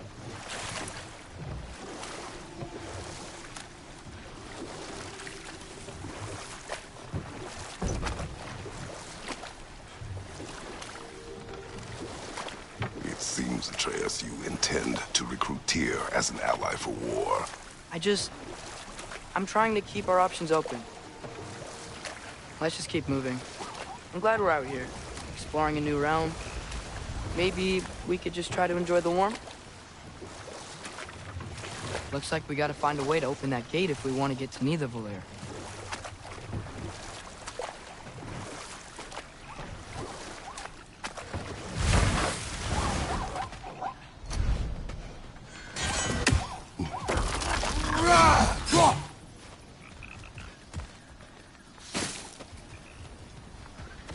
It seems, Atreus, you intend to recruit Tyr as an ally for war. I'm trying to keep our options open. Let's just keep moving. I'm glad we're out here, exploring a new realm. Maybe we could just try to enjoy the warmth? Looks like we gotta find a way to open that gate if we want to get to Nidavellir.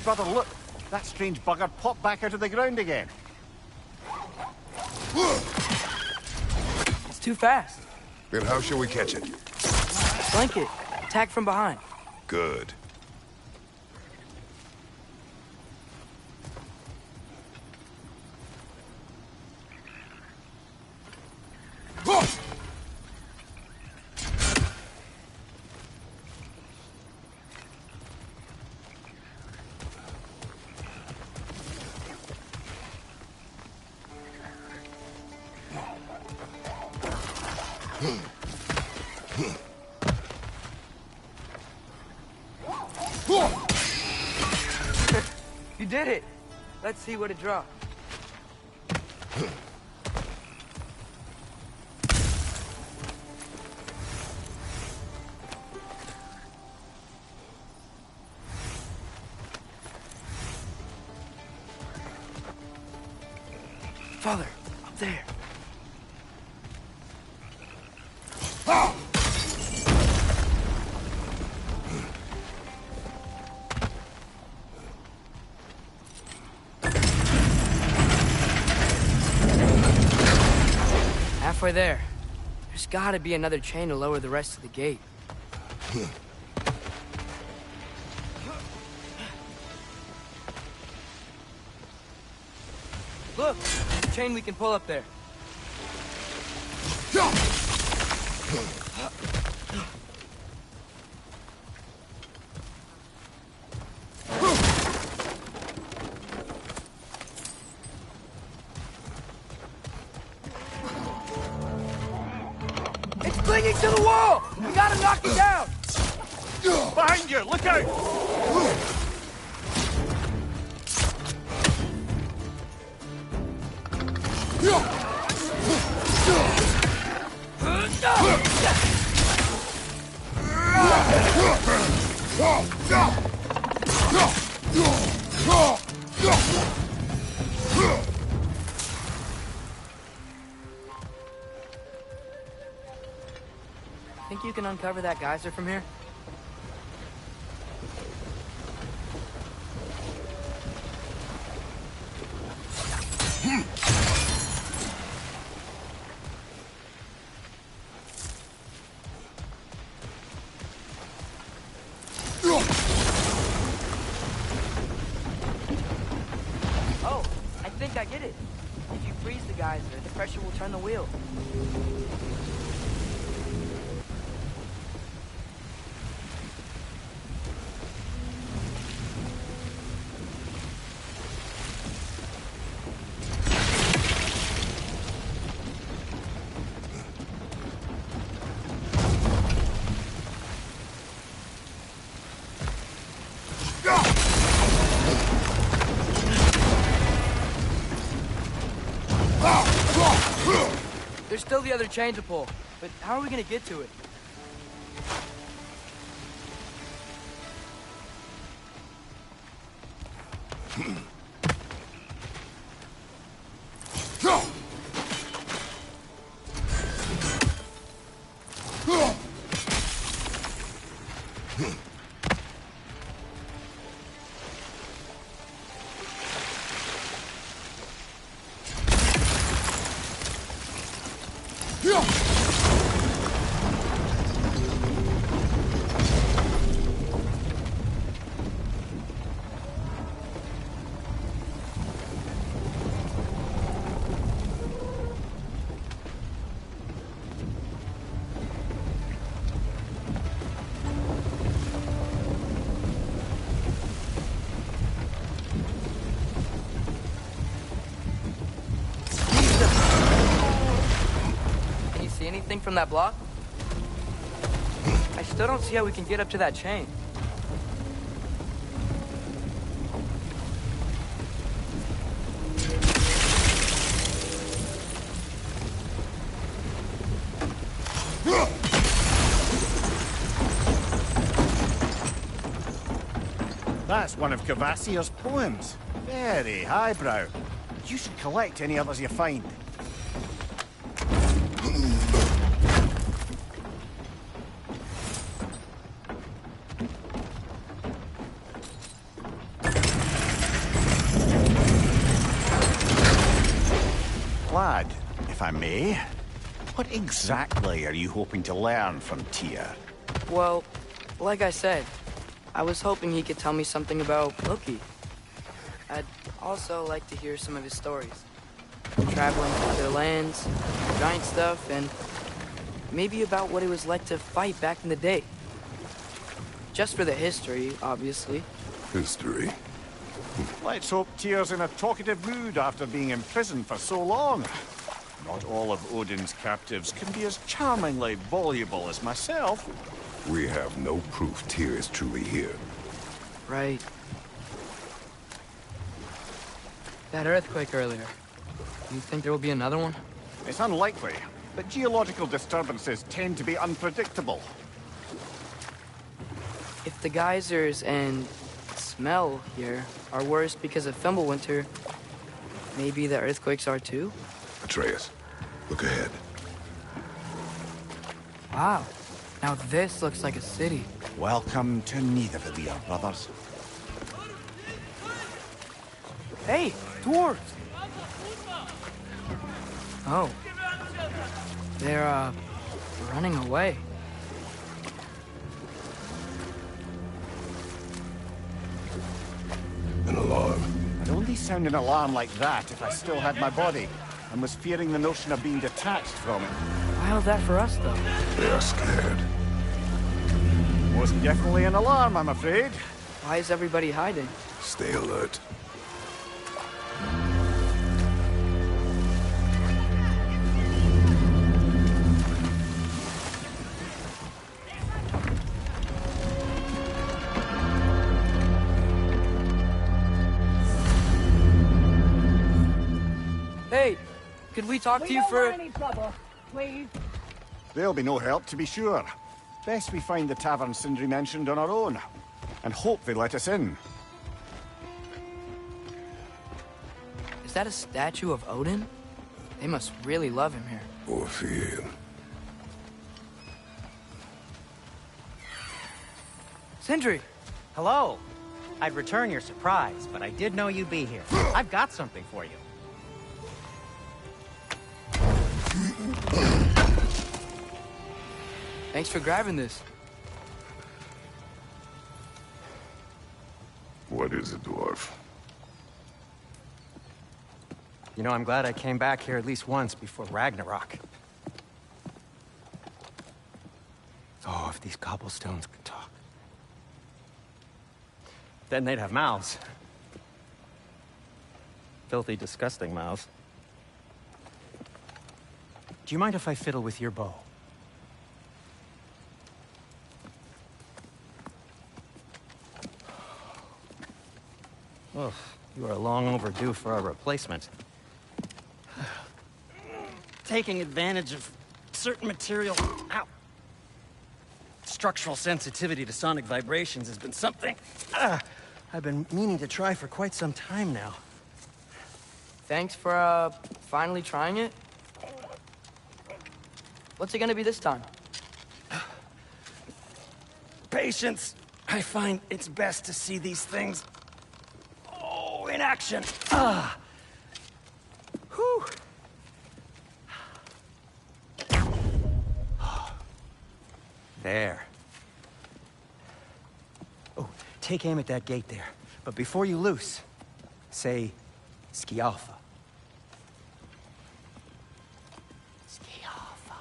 Brother, look! That strange bugger popped back out of the ground again. It's too fast. Then how shall we catch it? Flank it. Attack from behind. Good. You did it! Let's see what it dropped. Father, up there. Halfway there. There's gotta be another chain to lower the rest of the gate. Look! There's a chain we can pull up there. It's clinging to the wall! We gotta knock it down! Behind you! Look out! Think you can uncover that geyser from here? Oh, I think I get it. If you freeze the geyser, the pressure will turn the wheel. still the other chain to pull, but how are we gonna get to it? Anything from that block? I still don't see how we can get up to that chain. That's one of Cavassier's poems. Very highbrow. You should collect any others you find. Lad, if I may, what exactly are you hoping to learn from Tyr? Well, like I said, I was hoping he could tell me something about Loki. I'd also like to hear some of his stories. Traveling to other lands, giant stuff, and maybe about what it was like to fight back in the day. Just for the history, obviously. History? Let's hope Tyr's in a talkative mood after being imprisoned for so long. Not all of Odin's captives can be as charmingly voluble as myself. We have no proof Tyr is truly here. Right. That earthquake earlier. Do you think there will be another one? It's unlikely, but geological disturbances tend to be unpredictable. If the geysers and smell here are worse because of Fimbulwinter, maybe the earthquakes are too? Atreus, look ahead. Wow. Now this looks like a city. Welcome to Nidavellir, brothers. Hey, dwarves! Oh. They're, running away. An alarm. I'd only sound an alarm like that if I still had my body, and was fearing the notion of being detached from it. Why all that for us, though? They are scared. Most definitely an alarm, I'm afraid. Why is everybody hiding? Stay alert. Hey, could we talk to you for... any trouble, please. There'll be no help, to be sure. Best we find the tavern Sindri mentioned on our own, and hope they let us in. Is that a statue of Odin? They must really love him here. Or fear him. Sindri! Hello. I'd return your surprise, but I did know you'd be here. I've got something for you. Thanks for grabbing this. What is it, dwarf? You know, I'm glad I came back here at least once before Ragnarok. Oh, if these cobblestones could talk. Then they'd have mouths. Filthy, disgusting mouths. Do you mind if I fiddle with your bow? Oh, you are long overdue for a replacement. taking advantage of certain material. Ow. Structural sensitivity to sonic vibrations has been something I've been meaning to try for quite some time now. Thanks for, finally trying it. What's it gonna be this time? Patience. I find it's best to see these things, in action. Whew. There. Oh, take aim at that gate there. But before you loose, say, Scialfa. Scialfa.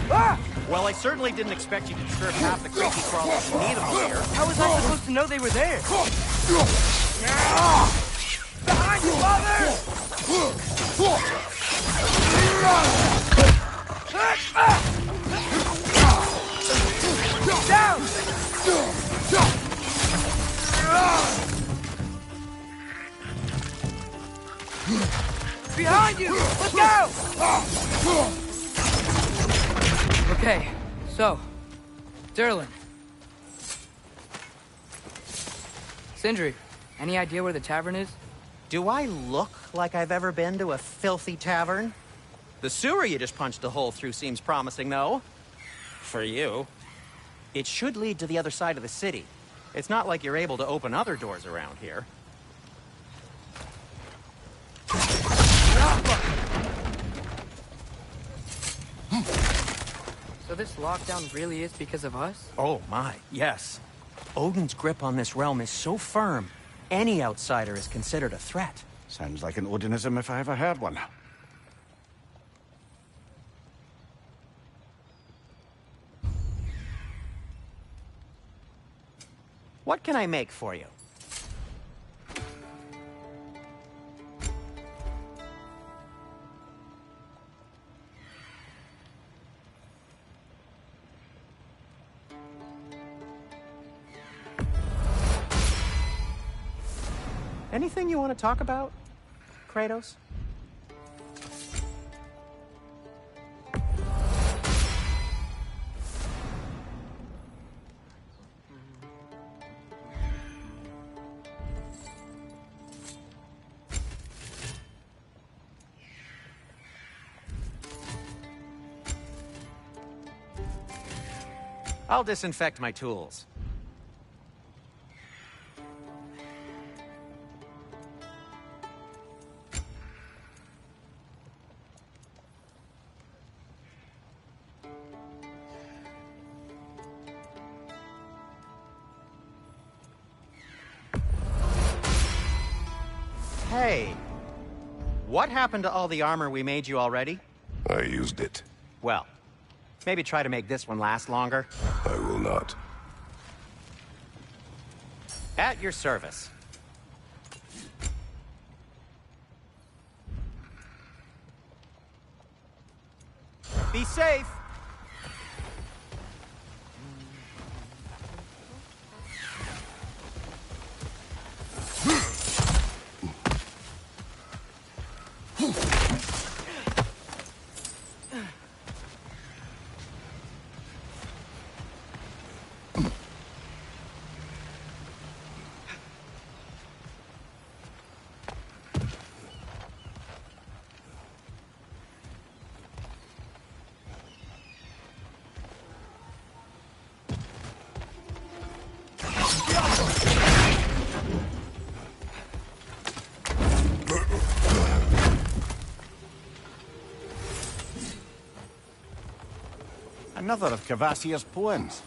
Ah! Well, I certainly didn't expect you to disturb half the creepy crawlers who need them here. How was I supposed to know they were there? Behind you, Father! Down! Behind you! Let's go! Okay, so, Durlin. Sindri, any idea where the tavern is? Do I look like I've ever been to a filthy tavern? The sewer you just punched a hole through seems promising, though. For you. It should lead to the other side of the city. It's not like you're able to open other doors around here. So this lockdown really is because of us? Oh my, yes. Odin's grip on this realm is so firm, any outsider is considered a threat. Sounds like an Odinism if I ever heard one. What can I make for you? Anything you want to talk about, Kratos? I'll disinfect my tools. Hey, what happened to all the armor we made you already? I used it. Well, maybe try to make this one last longer. I will not. At your service. Be safe. Another of Cavassier's poems.